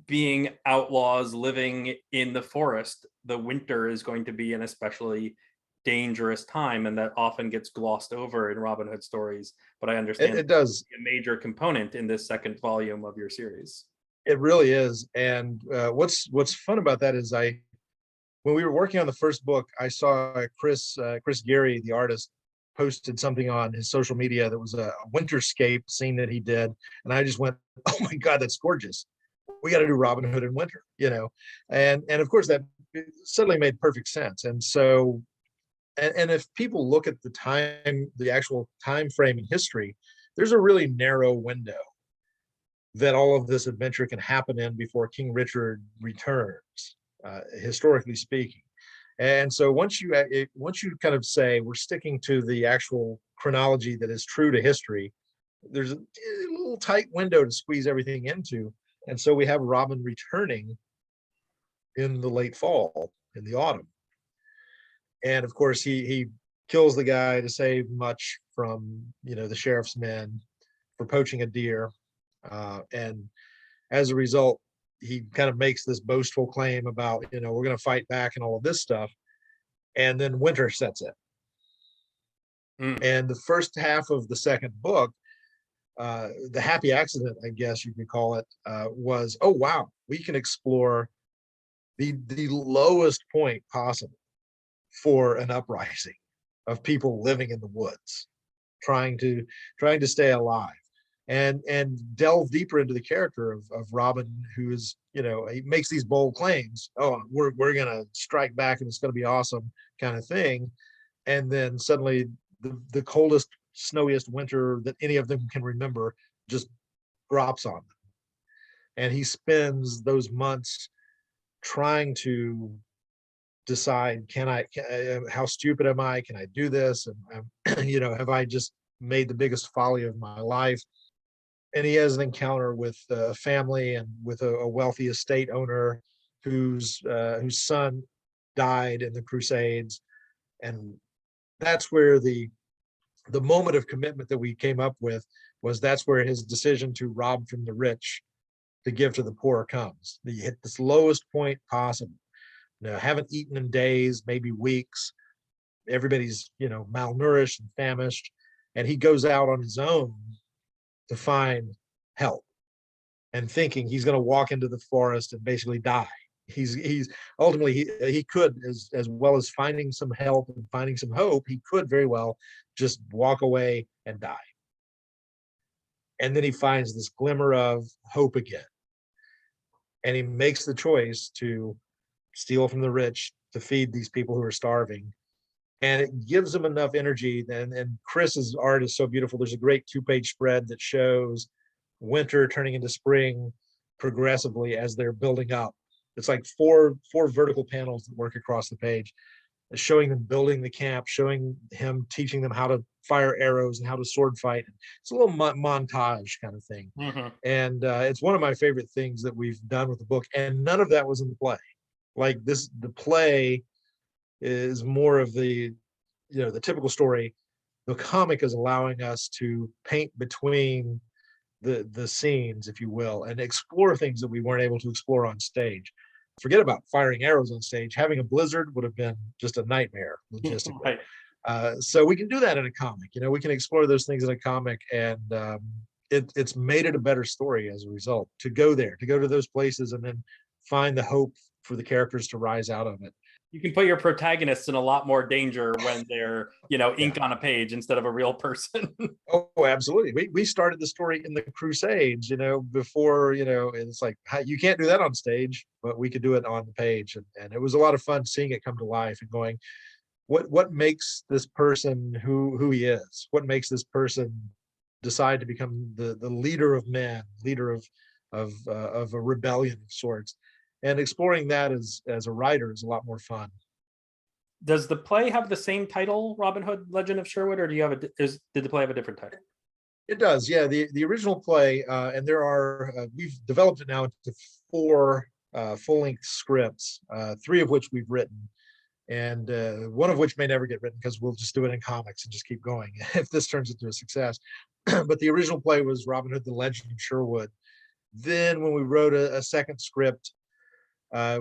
being outlaws living in the forest, the winter is going to be an especially dangerous time, and that often gets glossed over in Robin Hood stories. But I understand it does a major component in this second volume of your series. It really is. And what's fun about that is, when we were working on the first book, I saw Chris Geary, the artist, posted something on his social media that was a winterscape scene that he did, and I just went, oh my God, that's gorgeous. We got to do Robin Hood in winter, and of course that suddenly made perfect sense. And so, and if people look at the actual time frame in history, there's a really narrow window that all of this adventure can happen in before King Richard returns, historically speaking. And so once you kind of say we're sticking to the actual chronology that is true to history, there's a little tight window to squeeze everything into. And so we have Robin returning in the late fall, in the autumn. And of course, he kills the guy to save much from, the sheriff's men for poaching a deer. And as a result, he kind of makes this boastful claim about, we're going to fight back and all of this stuff. And then winter sets in. And the first half of the second book, the happy accident, I guess you could call it, was, oh, wow, we can explore the lowest point possible for an uprising of people living in the woods, trying to stay alive, and delve deeper into the character of Robin, who is, he makes these bold claims. Oh, we're gonna strike back and it's gonna be awesome, kind of thing. And then suddenly the coldest, snowiest winter that any of them can remember just drops on them. And he spends those months trying to decide, how stupid am I? Can I do this? And, have I just made the biggest folly of my life? And he has an encounter with a family and with a wealthy estate owner whose son died in the Crusades. And that's where the moment of commitment that we came up with was, that's where his decision to rob from the rich to give to the poor comes. You hit this lowest point possible. Haven't eaten in days, maybe weeks. Everybody's, malnourished and famished. And he goes out on his own to find help, and thinking he's going to walk into the forest and basically die. He's ultimately, he could, as well as finding some help and finding some hope, he could very well just walk away and die. And then he finds this glimmer of hope again. And he makes the choice to steal from the rich to feed these people who are starving. And it gives him enough energy. And Chris's art is so beautiful. There's a great 2-page spread that shows winter turning into spring progressively as they're building up. It's like four vertical panels that work across the page, showing them building the camp, showing him teaching them how to fire arrows and how to sword fight. It's a little montage kind of thing. And it's one of my favorite things that we've done with the book. And none of that was in the play. Like this, the play is more of the typical story. The comic is allowing us to paint between the scenes, if you will, and explore things that we weren't able to explore on stage. Forget about firing arrows on stage. Having a blizzard would have been just a nightmare logistically. Right. So we can do that in a comic. We can explore those things in a comic, and it's made it a better story as a result. To go to those places, and then find the hope for the characters to rise out of it. You can put your protagonists in a lot more danger when they're, ink on a page instead of a real person. Oh, absolutely. We started the story in the Crusades, before, it's like, you can't do that on stage, but we could do it on the page. And it was a lot of fun seeing it come to life and going, what makes this person who he is? What makes this person decide to become the leader of men, leader of a rebellion of sorts? And exploring that as a writer is a lot more fun. Does the play have the same title, Robin Hood, Legend of Sherwood, or did the play have a different title? It does, yeah. The original play, and there are, we've developed it now into 4 full-length scripts, 3 of which we've written, and one of which may never get written because we'll just do it in comics and just keep going if this turns into a success. But the original play was Robin Hood, the Legend of Sherwood. Then when we wrote a second script,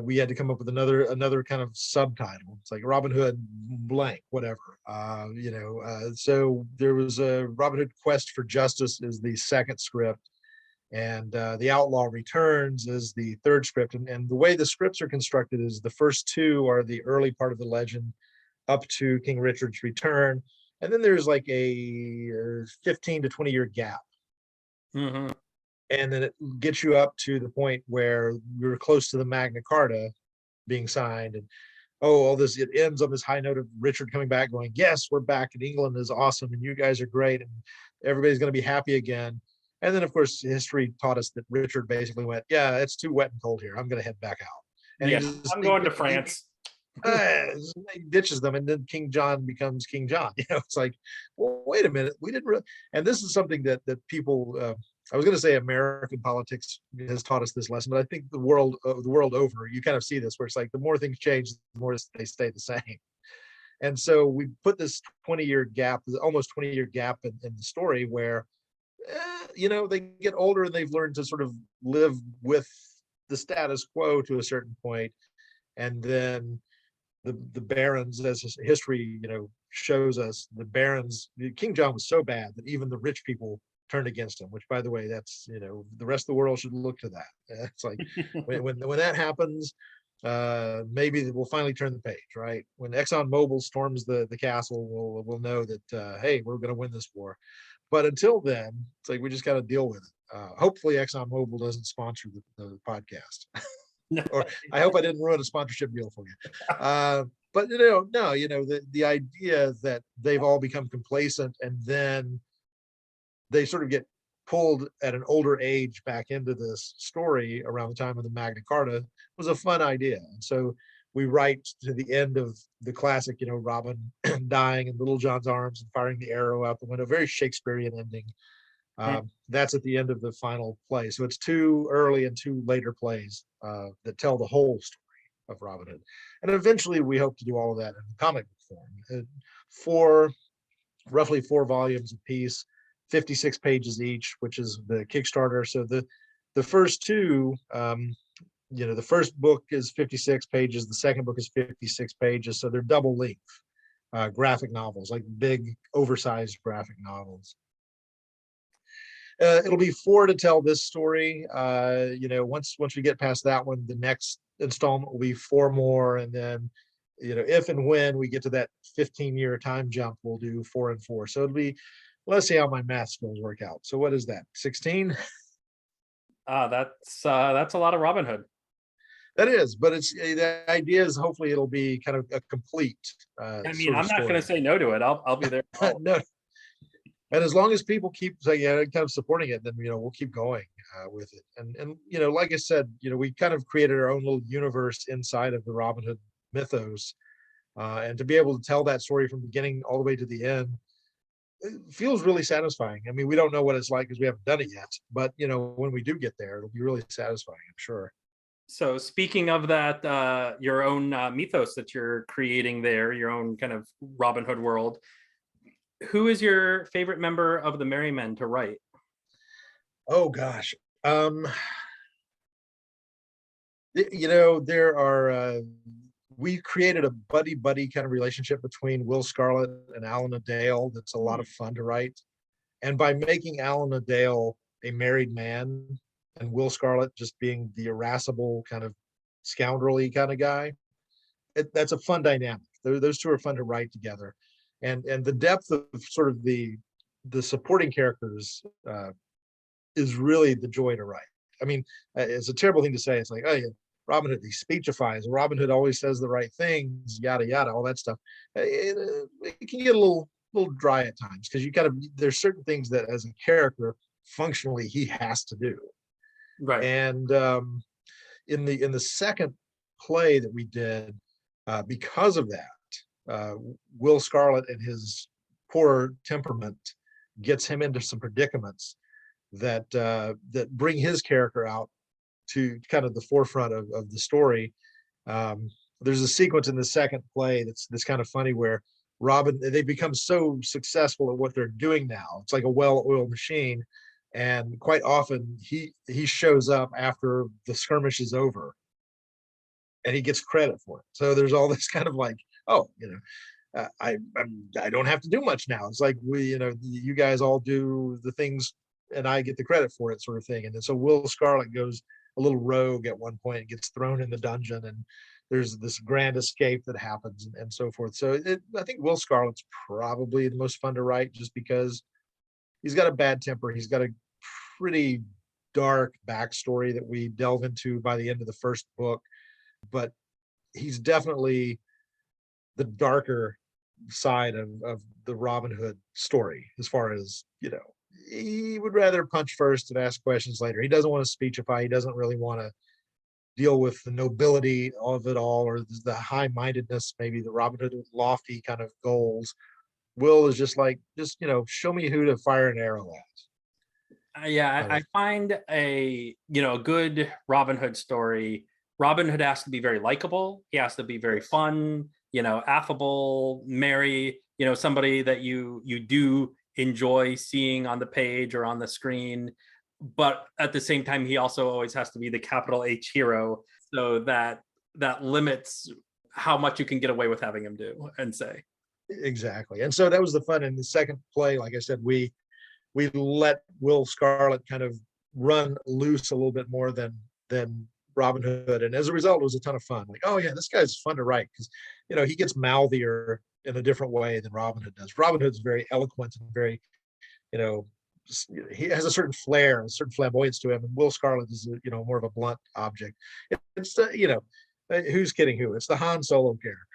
we had to come up with another kind of subtitle. It's like Robin Hood blank, whatever. So there was a Robin Hood Quest for Justice is the second script, and The Outlaw Returns is the third script. And the way the scripts are constructed is the first 2 are the early part of the legend up to King Richard's return. And then there's like a 15 to 20 year gap. Mm-hmm. And then it gets you up to the point where you're close to the Magna Carta being signed. And all this, it ends on this high note of Richard coming back going, yes, we're back and England is awesome and you guys are great and everybody's going to be happy again. And then, of course, history taught us that Richard basically went, yeah, it's too wet and cold here. I'm going to head back out. And I'm going to France. He ditches them, and then King John becomes King John. It's like, well, wait a minute, we didn't really. And this is something that people. I was going to say American politics has taught us this lesson, but I think the world over, you kind of see this where it's like the more things change, the more they stay the same. And so we put this 20-year gap, almost 20-year gap in the story where, they get older and they've learned to sort of live with the status quo to a certain point. And then the barons, as history, shows us, the barons, King John was so bad that even the rich people turned against him, which, by the way, that's, the rest of the world should look to that. It's like when that happens, maybe we'll finally turn the page, right? When ExxonMobil storms the castle, we'll know that, hey, we're going to win this war. But until then, it's like we just got to deal with it. Hopefully ExxonMobil doesn't sponsor the podcast. Or I hope I didn't ruin a sponsorship deal for you. But no, the idea that they've all become complacent and then they sort of get pulled at an older age back into this story around the time of the Magna Carta was a fun idea. And so we write to the end of the classic, Robin dying in Little John's arms and firing the arrow out the window, very Shakespearean ending. That's at the end of the final play. So it's 2 early and 2 later plays that tell the whole story of Robin Hood. And eventually we hope to do all of that in comic book form. Roughly 4 volumes apiece, 56 pages each, which is the Kickstarter. So the first 2, the first book is 56 pages, the second book is 56 pages. So they're double length graphic novels, like big oversized graphic novels. It'll be 4 to tell this story. Once we get past that one, the next installment will be 4 more, and then, if and when we get to that 15-year time jump, we'll do 4 and 4. So it'll be, let's see how my math skills work out. So what is that? 16? That's a lot of Robin Hood. That is, but it's the idea is hopefully it'll be kind of a complete. I'm not going to say no to it. I'll be there. No. And as long as people keep saying, kind of supporting it, then, we'll keep going with it. And like I said, we kind of created our own little universe inside of the Robin Hood mythos. And to be able to tell that story from beginning all the way to the end, it feels really satisfying. I mean, we don't know what it's like because we haven't done it yet. But, when we do get there, it'll be really satisfying, I'm sure. So speaking of that, your own mythos that you're creating there, your own kind of Robin Hood world, who is your favorite member of the Merry Men to write? Oh gosh. There are we created a buddy kind of relationship between Will Scarlet and Alan Dale that's a lot of fun to write. And by making Alan Dale a married man and Will Scarlet just being the irascible kind of scoundrelly kind of guy, that's a fun dynamic. Those 2 are fun to write together. And the depth of sort of the supporting characters is really the joy to write. I mean, it's a terrible thing to say. It's like, oh yeah, Robin Hood, he speechifies. Robin Hood always says the right things, yada yada, all that stuff. It can get a little dry at times because there's certain things that as a character functionally he has to do. Right. And in the second play that we did, because of that, Will Scarlet and his poor temperament gets him into some predicaments that bring his character out to kind of the forefront of the story. There's a sequence in the second play that's kind of funny where they become so successful at what they're doing now. It's like a well-oiled machine, and quite often he shows up after the skirmish is over, and he gets credit for it. So there's all this kind of like, oh, I don't have to do much now. It's like you guys all do the things and I get the credit for it, sort of thing. And then so Will Scarlet goes a little rogue at one point, gets thrown in the dungeon, and there's this grand escape that happens and so forth. So I think Will Scarlet's probably the most fun to write just because he's got a bad temper. He's got a pretty dark backstory that we delve into by the end of the first book, but he's definitely the darker side of the Robin Hood story as far as, he would rather punch first and ask questions later. He doesn't want to speechify. He doesn't really want to deal with the nobility of it all or the high-mindedness, maybe the Robin Hood lofty kind of goals. Will is just show me who to fire an arrow at. I find a good Robin Hood story. Robin Hood has to be very likable. He has to be very fun. affable, merry, somebody that you do enjoy seeing on the page or on the screen. But at the same time, he also always has to be the capital H hero, so that limits how much you can get away with having him do and say. Exactly. And so that was the fun. In the second play, like I said, we let Will Scarlet kind of run loose a little bit more than Robin Hood. And as a result, it was a ton of fun. Like, oh yeah, this guy's fun to write because he gets mouthier in a different way than Robin Hood does. Robin Hood's very eloquent and very, he has a certain flair, a certain flamboyance to him, and Will Scarlet is more of a blunt object. It's who's kidding who? It's the Han Solo character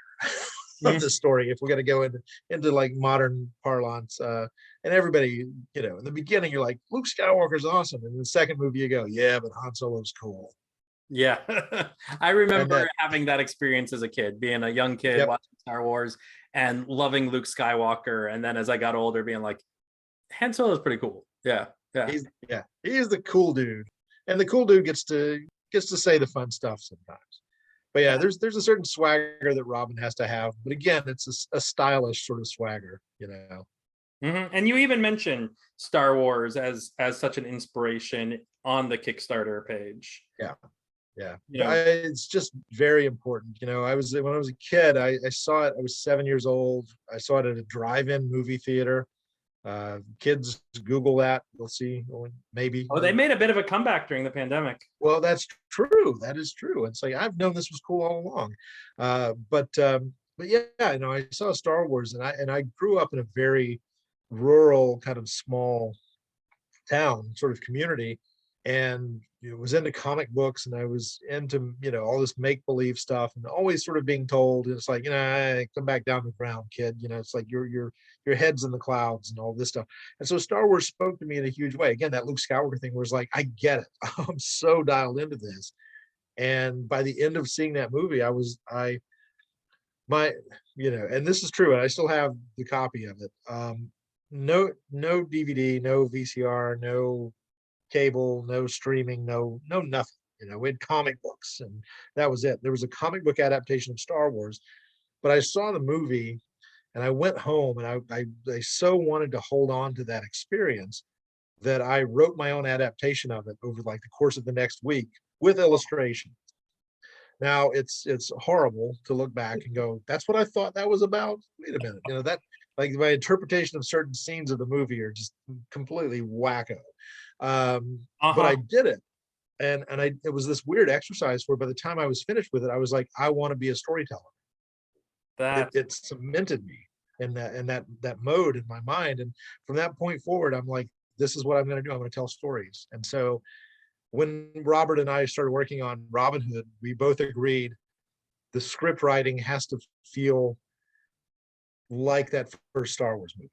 of the story. If we're going to go into like modern parlance, and everybody, in the beginning you're like, Luke Skywalker's awesome, and in the second movie you go, yeah, but Han Solo's cool. Yeah. I remember having that experience as a kid, being a young kid watching Star Wars and loving Luke Skywalker, and then as I got older being like, Han Solo is pretty cool. Yeah. He's the cool dude, and the cool dude gets to say the fun stuff sometimes. But yeah, there's a certain swagger that Robin has to have, but again, it's a stylish sort of swagger, And you even mentioned Star Wars as such an inspiration on the Kickstarter page. Yeah. It's just very important. When I was a kid, I saw it. I was 7 years old. I saw it at a drive-in movie theater. Kids Google that, you'll see. Maybe. Oh, they made a bit of a comeback during the pandemic. Well, that's true. That is true. It's like, I've known this was cool all along. But yeah, I saw Star Wars, and I grew up in a very rural, kind of small town sort of community, and was into comic books, and I was into all this make-believe stuff, and always sort of being told, it's like, come back down to the ground, kid. It's like your head's in the clouds and all this stuff. And so Star Wars spoke to me in a huge way. Again, that Luke Skywalker thing was like, I get it. I'm so dialed into this. And by the end of seeing that movie, and this is true, and I still have the copy of it. No DVD, no VCR, no cable, no streaming, no nothing. We had comic books, and that was it. There was a comic book adaptation of Star Wars, but I saw the movie, and I went home, and I so wanted to hold on to that experience that I wrote my own adaptation of it over like the course of the next week with illustrations. Now it's horrible to look back and go, that's what I thought that was about. Wait a minute, that, like, my interpretation of certain scenes of the movie are just completely wacko. But I did it, and it was this weird exercise where by the time I was finished with it, I was like, I want to be a storyteller. It cemented me in that mode in my mind, and from that point forward, I'm like, this is what I'm going to do. I'm going to tell stories. And so when Robert and I started working on Robin Hood, we both agreed the script writing has to feel like that first Star Wars movie.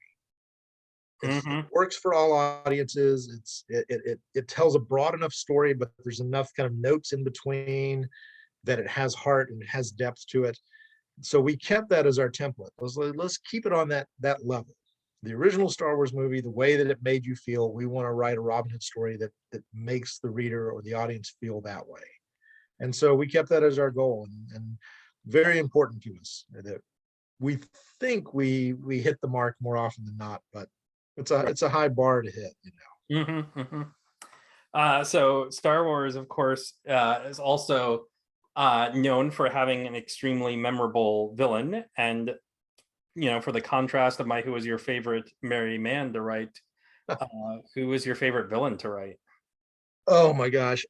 It works for all audiences. It tells a broad enough story, but there's enough kind of notes in between that it has heart and it has depth to it. So we kept that as our template. Let's keep it on that level. The original Star Wars movie, the way that it made you feel, we want to write a Robin Hood story that makes the reader or the audience feel that way. And so we kept that as our goal, and very important to us. That we think we hit the mark more often than not, but it's a high bar to hit, So Star Wars, of course, is also known for having an extremely memorable villain, and for the contrast of who was your favorite merry man to write, who was your favorite villain to write? Oh my gosh,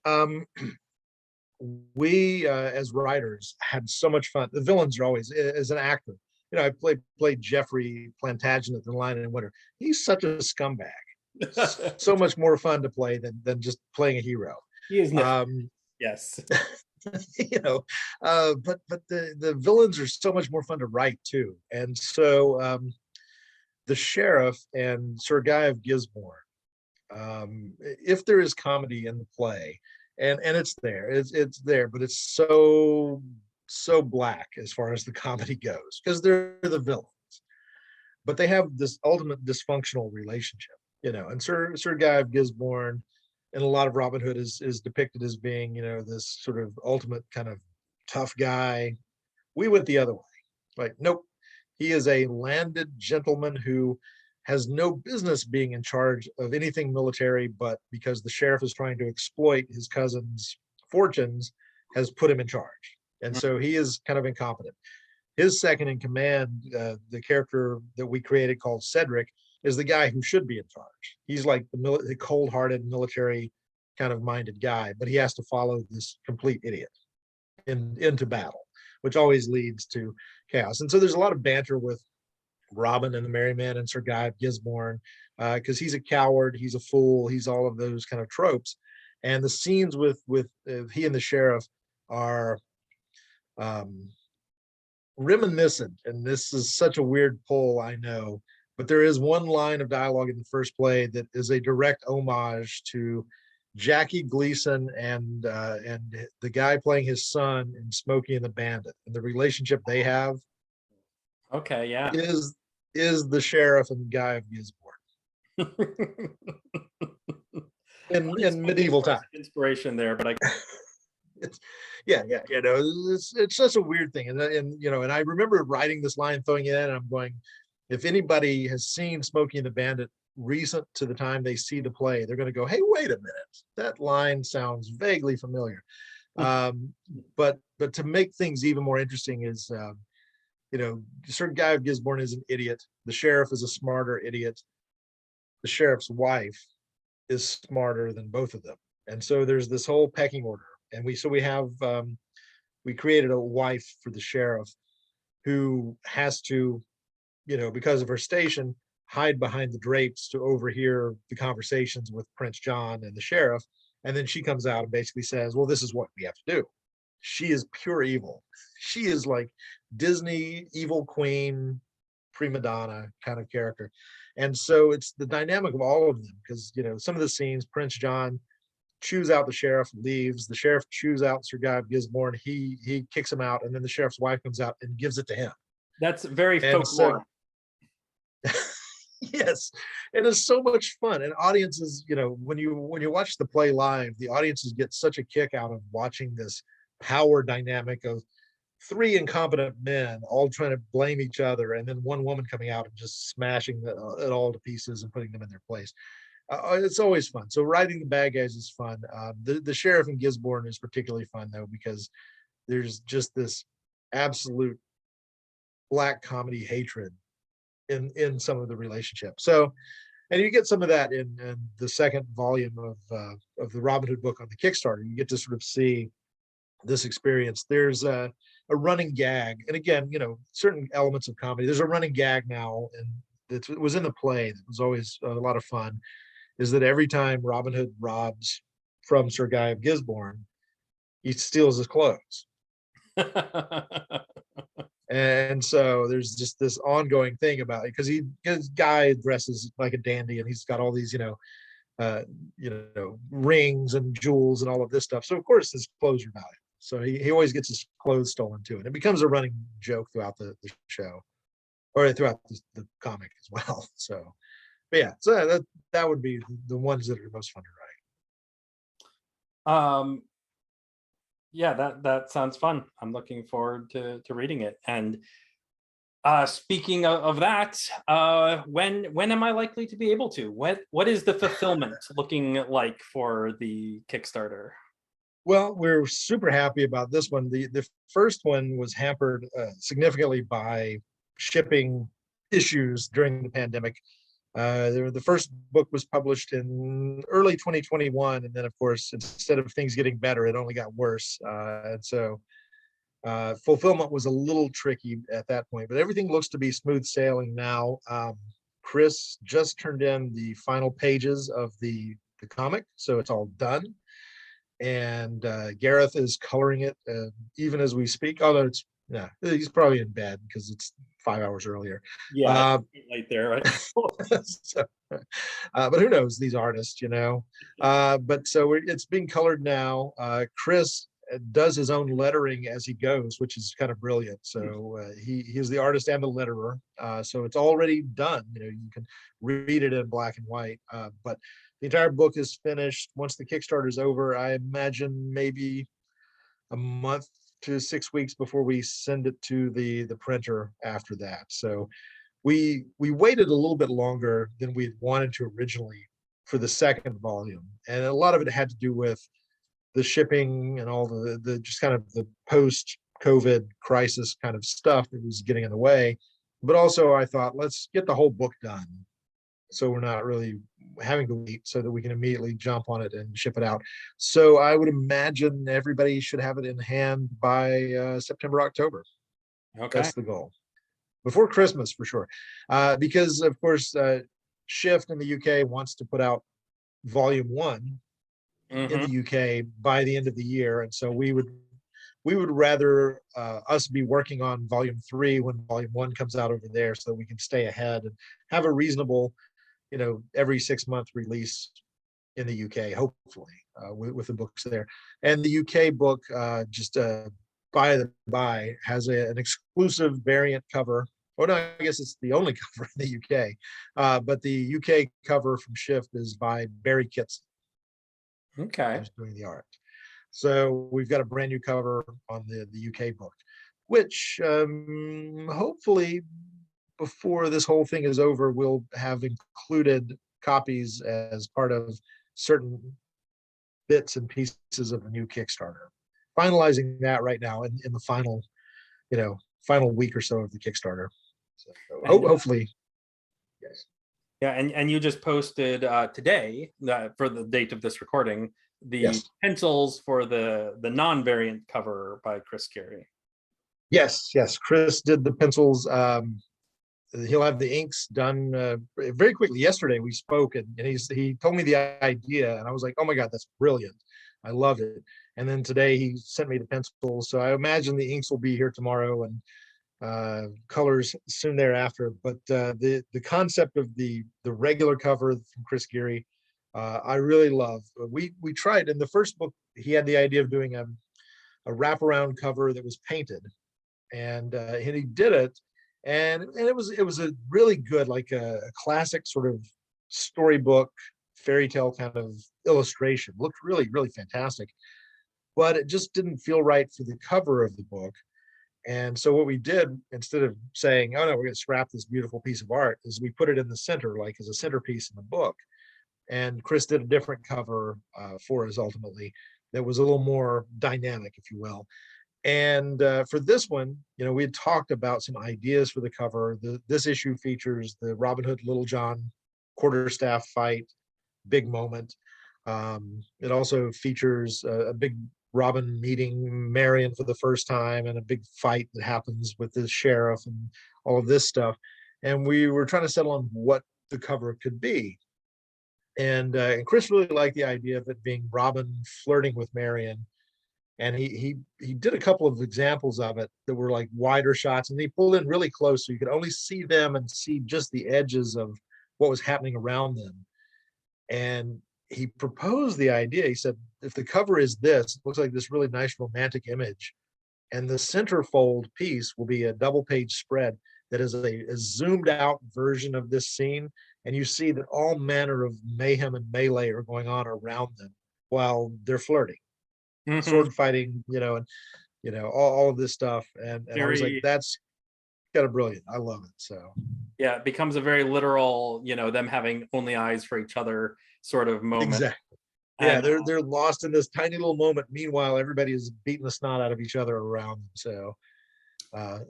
we as writers had so much fun. The villains are always, as an actor, I played Jeffrey Plantagenet in Lion and Winter. He's such a scumbag. So much more fun to play than just playing a hero. He is yes. But the villains are so much more fun to write too. And so the sheriff and Sir Guy of Gisborne, if there is comedy in the play, and it's there, but it's so black as far as the comedy goes, because they're the villains, but they have this ultimate dysfunctional relationship, and Sir Guy of Gisborne in a lot of Robin Hood is depicted as being, this sort of ultimate kind of tough guy. We went the other way. like, nope. He is a landed gentleman who has no business being in charge of anything military, but because the sheriff is trying to exploit his cousin's fortunes, has put him in charge. And so he is kind of incompetent. His second in command, the character that we created called Cedric, is the guy who should be in charge. He's like the cold-hearted military kind of minded guy, but he has to follow this complete idiot into battle, which always leads to chaos. And so there's a lot of banter with Robin and the Merry Men and Sir Guy of Gisborne, because he's a coward, he's a fool, he's all of those kind of tropes. And the scenes with he and the sheriff are reminiscent, and this is such a weird pull, I know, but there is one line of dialogue in the first play that is a direct homage to Jackie Gleason and the guy playing his son in Smokey and the Bandit, and the relationship they have. Okay, yeah. Is the sheriff and Guy of Gisborne in medieval times. Inspiration there, but it's it's such a weird thing, and I remember writing this line, throwing it in, and I'm going, if anybody has seen Smokey and the Bandit recent to the time they see the play, they're going to go, hey, wait a minute, that line sounds vaguely familiar. But to make things even more interesting is certain Guy of Gisborne is an idiot. The sheriff is a smarter idiot. The sheriff's wife is smarter than both of them. And so there's this whole pecking order. And we created a wife for the sheriff who has to, because of her station, hide behind the drapes to overhear the conversations with Prince John and the sheriff. And then she comes out and basically says, well, this is what we have to do. She is pure evil. She is like Disney evil queen, prima donna kind of character. And so it's the dynamic of all of them, because some of the scenes, Prince John chews out the sheriff, leaves. The sheriff chews out Sir Guy of Gisborne. He kicks him out, and then the sheriff's wife comes out and gives it to him. That's very folklore. Yes, it is so much fun. And audiences, when you watch the play live, the audiences get such a kick out of watching this power dynamic of three incompetent men all trying to blame each other, and then one woman coming out and just smashing it all to pieces and putting them in their place. It's always fun. So writing the bad guys is fun. The sheriff in Gisborne is particularly fun, though, because there's just this absolute black comedy hatred in some of the relationships. So, and you get some of that in the second volume of the Robin Hood book on the Kickstarter. You get to sort of see this experience. There's a running gag, and again, certain elements of comedy. There's a running gag now, and it was in the play that was always a lot of fun, is that every time Robin Hood robs from Sir Guy of Gisborne, he steals his clothes. And so there's just this ongoing thing about it, because his guy dresses like a dandy, and he's got all these rings and jewels and all of this stuff. So of course his clothes are valuable. So he always gets his clothes stolen too, and it becomes a running joke throughout the show, or throughout the comic as well. So, but yeah, so that would be the ones that are most fun to write. Yeah, that sounds fun. I'm looking forward to reading it. And speaking of that, when am I likely to be able to? What is the fulfillment looking like for the Kickstarter? Well, we're super happy about this one. The first one was hampered significantly by shipping issues during the pandemic. The first book was published in early 2021, and then of course, instead of things getting better, it only got worse. And so fulfillment was a little tricky at that point, but everything looks to be smooth sailing now. Chris just turned in the final pages of the comic, so it's all done. And Gareth is coloring it even as we speak, although he's probably in bed because it's 5 hours earlier. Yeah, right there, right? So, but who knows, these artists, but so it's being colored now. Chris does his own lettering as he goes, which is kind of brilliant. So he's the artist and the letterer. So it's already done. You can read it in black and white, but the entire book is finished. Once the Kickstarter is over, I imagine maybe a month to 6 weeks before we send it to the printer after that. So we waited a little bit longer than we wanted to originally for the second volume, and a lot of it had to do with the shipping and all the just kind of the post COVID crisis kind of stuff that was getting in the way. But also I thought, let's get the whole book done, so we're not really having to wait, so that we can immediately jump on it and ship it out. So I would imagine everybody should have it in hand by September, October. Okay. That's the goal. Before Christmas, for sure. Because, of course, Shift in the UK wants to put out volume 1 in the UK by the end of the year. And so we would rather us be working on volume 3 when volume 1 comes out over there, so that we can stay ahead and have a reasonable, every 6-month release in the UK, hopefully, with the books there. And the UK book, just by the by, has an exclusive variant cover. Oh no, I guess it's the only cover in the UK. But the UK cover from Shift is by Barry Kitson. Okay. Who's doing the art. So we've got a brand new cover on the UK book, which hopefully before this whole thing is over, we'll have included copies as part of certain bits and pieces of the new Kickstarter. Finalizing that right now in the final week or so of the Kickstarter. So hopefully, yes. Yeah, and you just posted today, for the date of this recording, the pencils for the non-variant cover by Chris Carey. Yes, Chris did the pencils. He'll have the inks done very quickly. Yesterday we spoke, and he told me the idea, and I was like, oh my God, that's brilliant. I love it. And then today he sent me the pencils. So I imagine the inks will be here tomorrow, and colors soon thereafter. But the concept of the regular cover from Chris Geary, I really love. We tried in the first book. He had the idea of doing a wraparound cover that was painted, and he did it, and it was a really good, like a classic sort of storybook fairy tale kind of illustration. Looked really, really fantastic, but it just didn't feel right for the cover of the book. And so what we did, instead of saying, oh no, we're going to scrap this beautiful piece of art, is we put it in the center, like as a centerpiece in the book. And Chris did a different cover for us ultimately that was a little more dynamic, if you will. And for this one, we had talked about some ideas for the cover. This issue features the Robin Hood Little John quarterstaff fight, big moment. It also features a big Robin meeting Marion for the first time, and a big fight that happens with the sheriff and all of this stuff. And we were trying to settle on what the cover could be. And Chris really liked the idea of it being Robin flirting with Marion. And he did a couple of examples of it that were like wider shots, and he pulled in really close so you could only see them and see just the edges of what was happening around them. And he proposed the idea. He said, if the cover is this, it looks like this really nice romantic image, and the centerfold piece will be a double page spread that is a zoomed out version of this scene. And you see that all manner of mayhem and melee are going on around them while they're flirting, sword fighting, and all of this stuff. And I was like, that's kind of brilliant. I love it. So yeah, it becomes a very literal, them having only eyes for each other sort of moment. Exactly. Yeah, they're lost in this tiny little moment. Meanwhile, everybody is beating the snot out of each other around them. So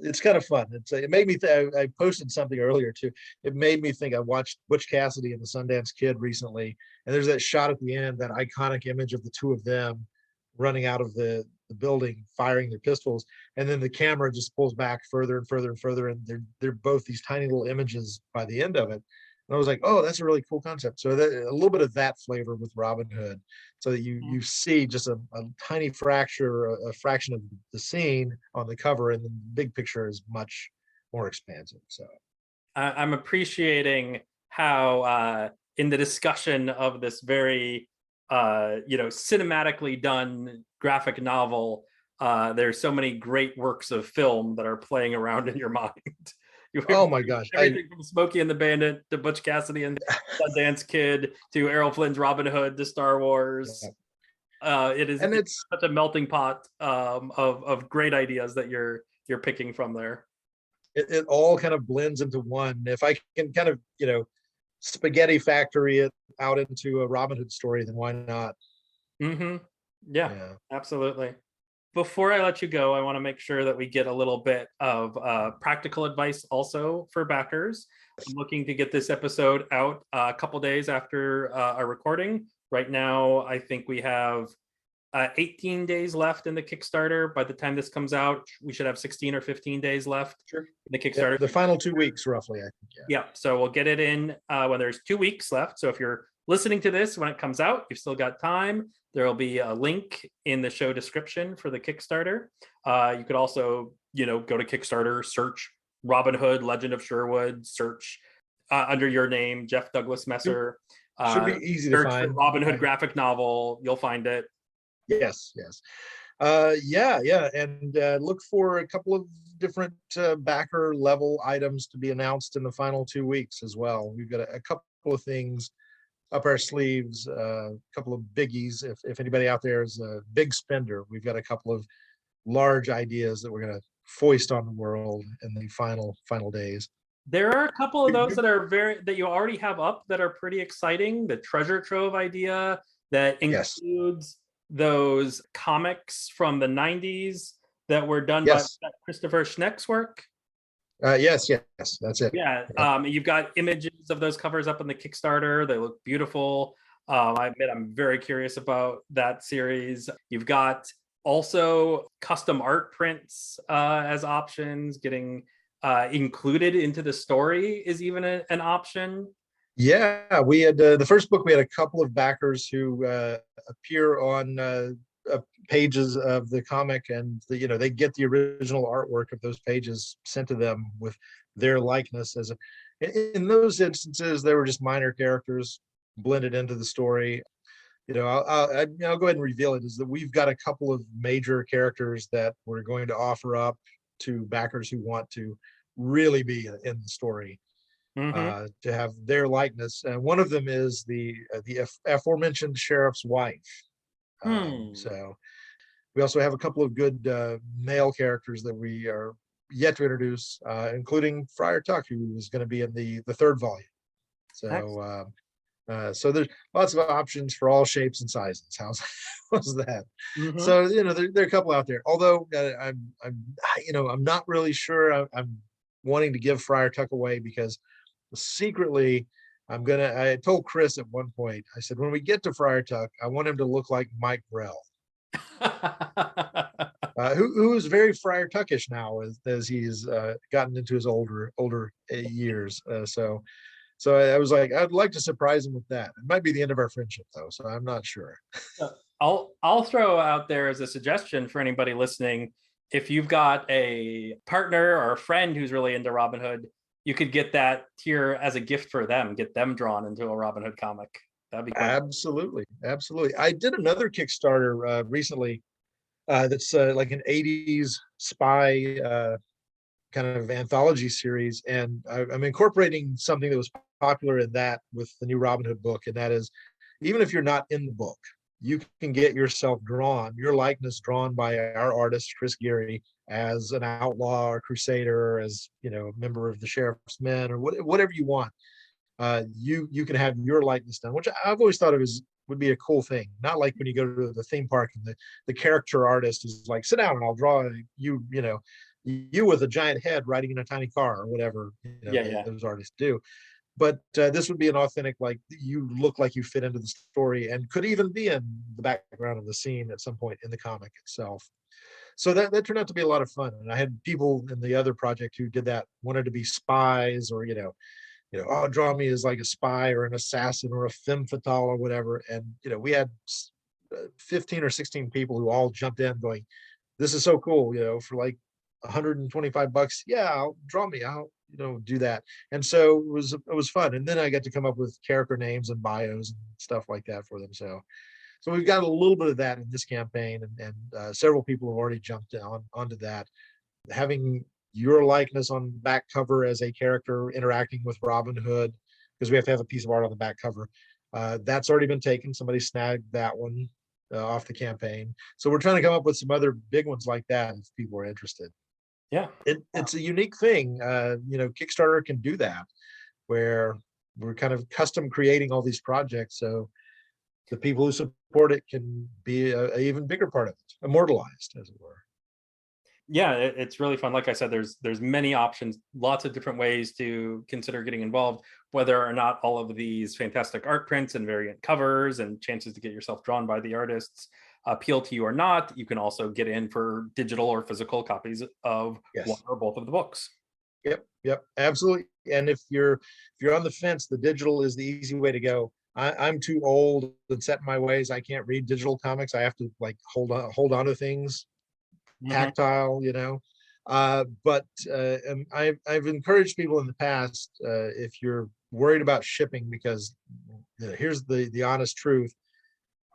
it's kind of fun. It made me think. I posted something earlier too. It made me think. I watched Butch Cassidy and the Sundance Kid recently, and there's that shot at the end, that iconic image of the two of them running out of the building, firing their pistols, and then the camera just pulls back further and further and further, and they're both these tiny little images by the end of it. And I was like, oh, that's a really cool concept. So that, a little bit of that flavor with Robin Hood, so that you see just a tiny fraction of the scene on the cover, and the big picture is much more expansive. So I'm appreciating how in the discussion of this very cinematically done graphic novel, there's so many great works of film that are playing around in your mind. Oh my gosh! Everything from Smokey and the Bandit to Butch Cassidy and Sundance Kid to Errol Flynn's Robin Hood to Star Wars. It is And it's such a melting pot of great ideas that you're picking from there. it all kind of blends into one. If I can kind of, spaghetti factory it out into a Robin Hood story, then why not? Mm-hmm. Yeah, Yeah. absolutely. Before I let you go, I want to make sure that we get a little bit of practical advice also for backers. I'm looking to get this episode out a couple days after our recording. Right now, I think we have 18 days left in the Kickstarter. By the time this comes out, we should have 16 or 15 days left Sure. in the Kickstarter. The final 2 weeks, roughly, I think. Yeah. So we'll get it in when there's 2 weeks left. So if you're listening to this when it comes out, you've still got time. There will be a link in the show description for the Kickstarter. You could also, go to Kickstarter, search Robin Hood, Legend of Sherwood, search under your name, Jeff Douglas Messer. Should be easy to Search find. for Robin Hood graphic novel. You'll find it. Yes. Yeah. And look for a couple of different backer level items to be announced in the final 2 weeks as well. We've got a couple of things up our sleeves, a couple of biggies. If anybody out there is a big spender, we've got a couple of large ideas that we're going to foist on the world in the final days. There are a couple of those that you already have up that are pretty exciting. The treasure trove idea that includes those comics from the 90s that were done by Christopher Schneck's work. Yes, that's it. Yeah, you've got images of those covers up on the Kickstarter. They look beautiful. I admit I'm very curious about that series. You've got also custom art prints as options. Getting included into the story is even an option. Yeah, we had the first book. We had a couple of backers who appear on pages of the comic, and they get the original artwork of those pages sent to them with their likeness. In those instances, they were just minor characters blended into the story. I'll go ahead and reveal it. Is that we've got a couple of major characters that we're going to offer up to backers who want to really be in the story. To have their likeness. One of them is the aforementioned sheriff's wife. So we also have a couple of good male characters that we are yet to introduce, including Friar Tuck, who is going to be in the third volume. So there's lots of options for all shapes and sizes. How's that? So there are a couple out there. Although I'm not really sure. I'm wanting to give Friar Tuck away because secretly I told Chris at one point, I said, when we get to Friar Tuck, I want him to look like Mike Grell, who is very Friar Tuckish now as he's gotten into his older years. So I was like, I'd like to surprise him with that. It might be the end of our friendship though, so I'm not sure. I'll throw out there as a suggestion for anybody listening, if you've got a partner or a friend who's really into Robin Hood, you could get that tier as a gift for them, get them drawn into a Robin Hood comic. That'd be cool. Absolutely. I did another Kickstarter recently that's like an 80s spy kind of anthology series. And I'm incorporating something that was popular in that with the new Robin Hood book. And that is, even if you're not in the book, you can get yourself drawn, your likeness drawn by our artist, Chris Geary, as an outlaw or crusader, as a member of the Sheriff's Men, or whatever you want. You can have your likeness done, which I've always thought would be a cool thing. Not like when you go to the theme park and the character artist is like, sit down and I'll draw you with a giant head riding in a tiny car or whatever those artists do. But this would be an authentic, like, you look like you fit into the story and could even be in the background of the scene at some point in the comic itself. So that turned out to be a lot of fun. And I had people in the other project who did that, wanted to be spies, or draw me as like a spy or an assassin or a femme fatale or whatever. And we had 15 or 16 people who all jumped in going, this is so cool, for like $125. Yeah, draw me out, do that. And so it was fun. And then I got to come up with character names and bios and stuff like that for them. So we've got a little bit of that in this campaign, and several people have already jumped onto that. Having your likeness on the back cover as a character interacting with Robin Hood, because we have to have a piece of art on the back cover. That's already been taken. Somebody snagged that one. off the campaign. So we're trying to come up with some other big ones like that if people are interested. Yeah. It's a unique thing. Kickstarter can do that, where we're kind of custom creating all these projects. So the people who support it can be a even bigger part of it, immortalized, as it were. Yeah, it's really fun. Like I said, there's many options, lots of different ways to consider getting involved, whether or not all of these fantastic art prints and variant covers and chances to get yourself drawn by the artists appeal to you or not. You can also get in for digital or physical copies of one or both of the books. Yep, absolutely. And if you're on the fence, the digital is the easy way to go. I'm too old and set in my ways. I can't read digital comics. I have to like hold on to things, tactile, and I've encouraged people in the past, if you're worried about shipping, because here's the honest truth: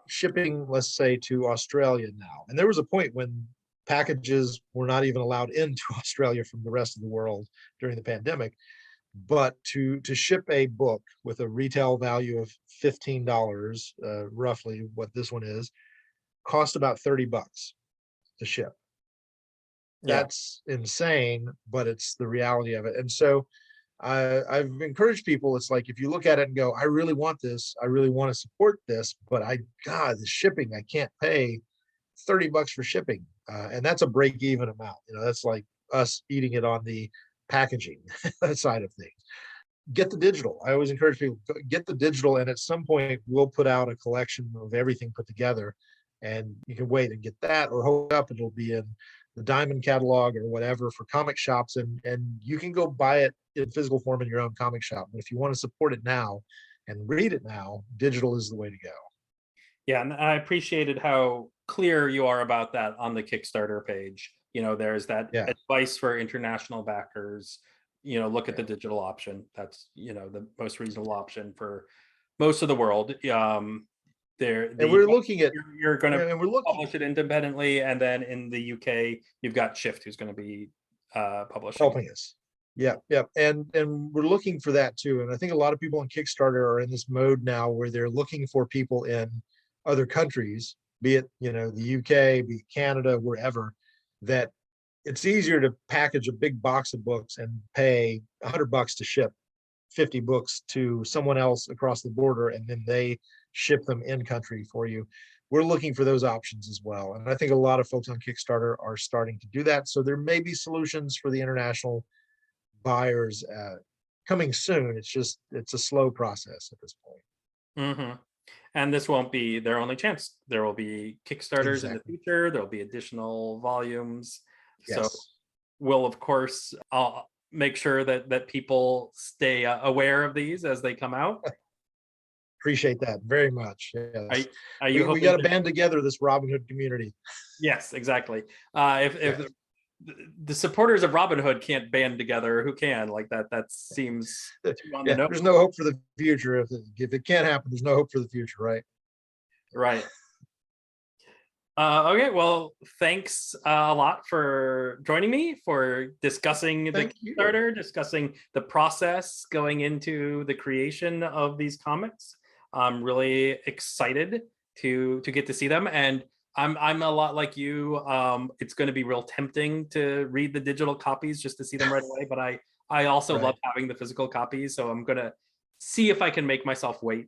shipping, let's say, to Australia now, and there was a point when packages were not even allowed into Australia from the rest of the world during the pandemic. But to ship a book with a retail value of $15, roughly what this one is, cost about $30 to ship. That's insane, but it's the reality of it. And so I've encouraged people, it's like, if you look at it and go, I really want this, I really want to support this, but the shipping, I can't pay $30 for shipping. And that's a break even amount. That's like us eating it on the packaging side of things. Get the digital. I always encourage people, get the digital, and at some point we'll put out a collection of everything put together, and you can wait and get that, or hold up, it'll be in the Diamond catalog or whatever for comic shops, and you can go buy it in physical form in your own comic shop. But if you want to support it now and read it now, digital is the way to go. Yeah, and I appreciated how clear you are about that on the Kickstarter page. There's that advice for international backers. Look at the digital option. That's the most reasonable option for most of the world. We're looking at, you're going to publish it independently, and then in the UK you've got Shift, who's going to be publishing, helping us. Yeah, and we're looking for that too. And I think a lot of people on Kickstarter are in this mode now where they're looking for people in other countries, be it the UK, be it Canada, wherever, that it's easier to package a big box of books and pay $100 to ship 50 books to someone else across the border, and then they ship them in country for you. We're looking for those options as well. And I think a lot of folks on Kickstarter are starting to do that. So there may be solutions for the international buyers coming soon. It's a slow process at this point. Mm-hmm. And this won't be their only chance. There will be Kickstarters in the future. There'll be additional volumes. Yes. So we'll, of course, make sure that people stay aware of these as they come out. Appreciate that very much. Yes. We got to band together, this Robin Hood community. Yes, exactly. If the supporters of Robin Hood can't band together, who can? Like that seems on the nose. There's no hope for the future. If it can't happen, there's no hope for the future, right? Right. Okay, well, thanks a lot for joining me, for discussing the Kickstarter, discussing the process going into the creation of these comics. I'm really excited to get to see them, and I'm a lot like you. It's going to be real tempting to read the digital copies just to see them right away, but I also love having the physical copies, so I'm going to see if I can make myself wait.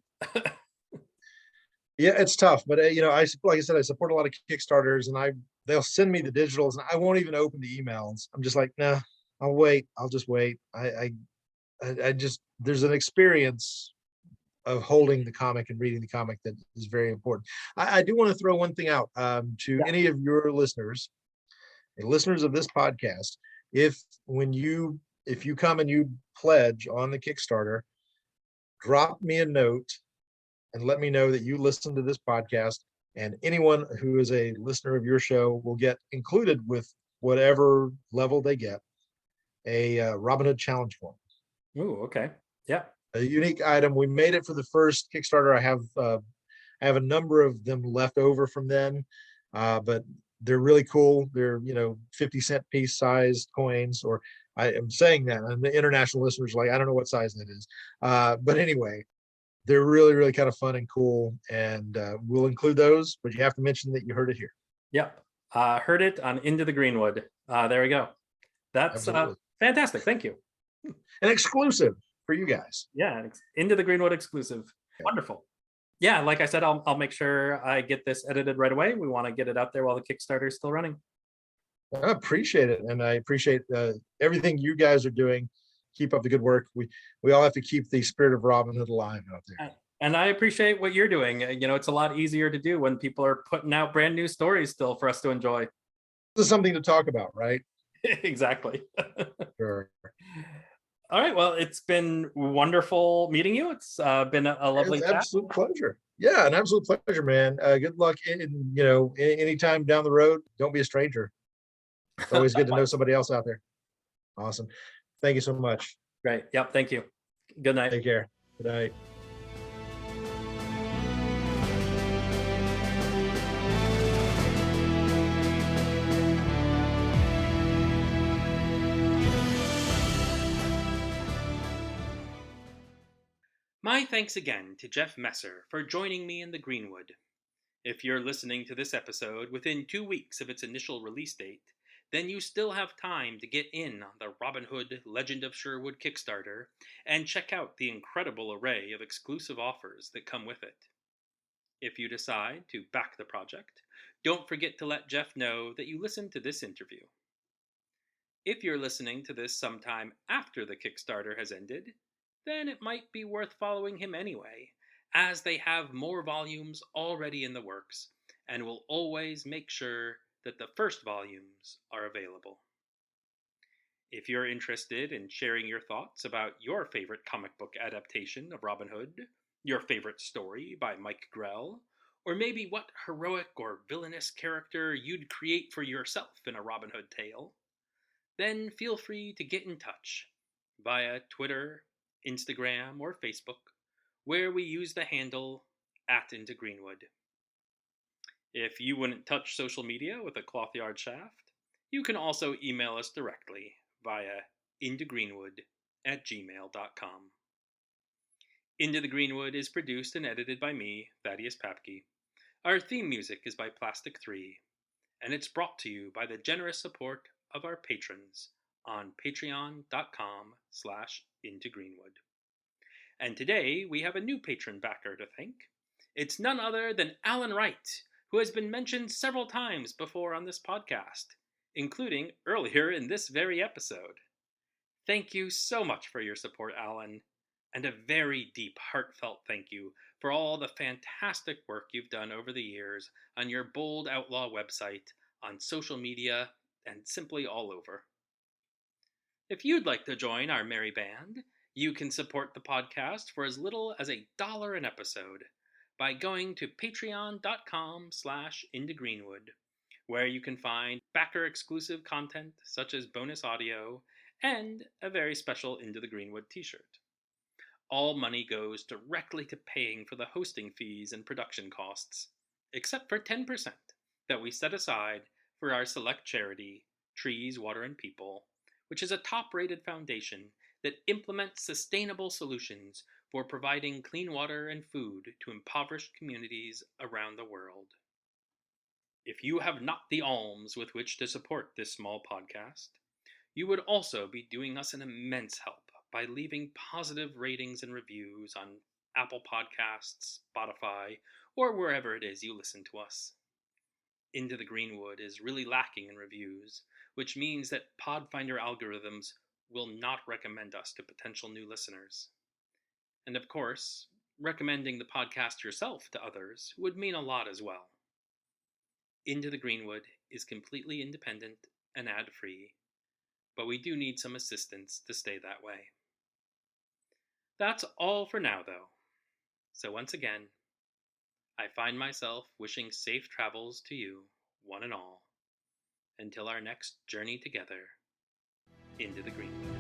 Yeah, it's tough, but like I said, I support a lot of Kickstarters, and they'll send me the digitals, and I won't even open the emails. I'm just like, nah, I'll wait. I'll just wait. I just, there's an experience of holding the comic and reading the comic that is very important. I do want to throw one thing out to any of your listeners, listeners of this podcast. If you come and you pledge on the Kickstarter, drop me a note and let me know that you listen to this podcast, and anyone who is a listener of your show will get included with whatever level they get a Robin Hood challenge form. Ooh, okay. Yeah. A unique item. We made it for the first Kickstarter. I have a number of them left over from then, but they're really cool. They're 50-cent piece sized coins, or I am saying that, and the international listeners are like, I don't know what size that is, but anyway, they're really, really kind of fun and cool. And we'll include those, but you have to mention that you heard it here. Yep. Heard it on Into the Greenwood. There we go. That's fantastic. Thank you. An exclusive for you guys. Yeah, Into the Greenwood exclusive. Okay. Wonderful. Yeah, like I said, I'll make sure I get this edited right away. We want to get it out there while the Kickstarter is still running. I appreciate it, and I appreciate everything you guys are doing. Keep up the good work. We all have to keep the spirit of Robin Hood alive out there. And I appreciate what you're doing. It's a lot easier to do when people are putting out brand new stories still for us to enjoy. This is something to talk about, right? Exactly. Sure. All right. Well, it's been wonderful meeting you. It's been a lovely chat. Absolute pleasure. Yeah, an absolute pleasure, man. Good luck in anytime down the road. Don't be a stranger. It's always good to know somebody else out there. Awesome. Thank you so much. Great. Yep. Thank you. Good night. Take care. Good night. My thanks again to Jeff Messer for joining me in the Greenwood. If you're listening to this episode within 2 weeks of its initial release date, then you still have time to get in on the Robin Hood Legend of Sherwood Kickstarter and check out the incredible array of exclusive offers that come with it. If you decide to back the project, don't forget to let Jeff know that you listened to this interview. If you're listening to this sometime after the Kickstarter has ended, then it might be worth following him anyway, as they have more volumes already in the works and will always make sure that the first volumes are available. If you're interested in sharing your thoughts about your favorite comic book adaptation of Robin Hood, your favorite story by Mike Grell, or maybe what heroic or villainous character you'd create for yourself in a Robin Hood tale, then feel free to get in touch via Twitter, Instagram, or Facebook, where we use the handle @IntoGreenwood. If you wouldn't touch social media with a cloth-yard shaft, you can also email us directly via intogreenwood@gmail.com. Into the Greenwood is produced and edited by me, Thaddeus Papke. Our theme music is by Plastic 3, and it's brought to you by the generous support of our patrons on patreon.com/intogreenwood. And today we have a new patron backer to thank. It's none other than Alan Wright, who has been mentioned several times before on this podcast, including earlier in this very episode. Thank you so much for your support, Alan, and a very deep, heartfelt thank you for all the fantastic work you've done over the years on your Bold Outlaw website, on social media, and simply all over. If you'd like to join our merry band, you can support the podcast for as little as $1 an episode by going to patreon.com/intogreenwood, where you can find backer-exclusive content such as bonus audio and a very special Into the Greenwood t-shirt. All money goes directly to paying for the hosting fees and production costs, except for 10% that we set aside for our select charity, Trees, Water, and People, which is a top-rated foundation that implements sustainable solutions for providing clean water and food to impoverished communities around the world. If you have not the alms with which to support this small podcast, you would also be doing us an immense help by leaving positive ratings and reviews on Apple Podcasts, Spotify, or wherever it is you listen to us. Into the Greenwood is really lacking in reviews, which means that Podfinder algorithms will not recommend us to potential new listeners. And of course, recommending the podcast yourself to others would mean a lot as well. Into the Greenwood is completely independent and ad-free, but we do need some assistance to stay that way. That's all for now, though. So once again, I find myself wishing safe travels to you, one and all, until our next journey together into the Greenwood.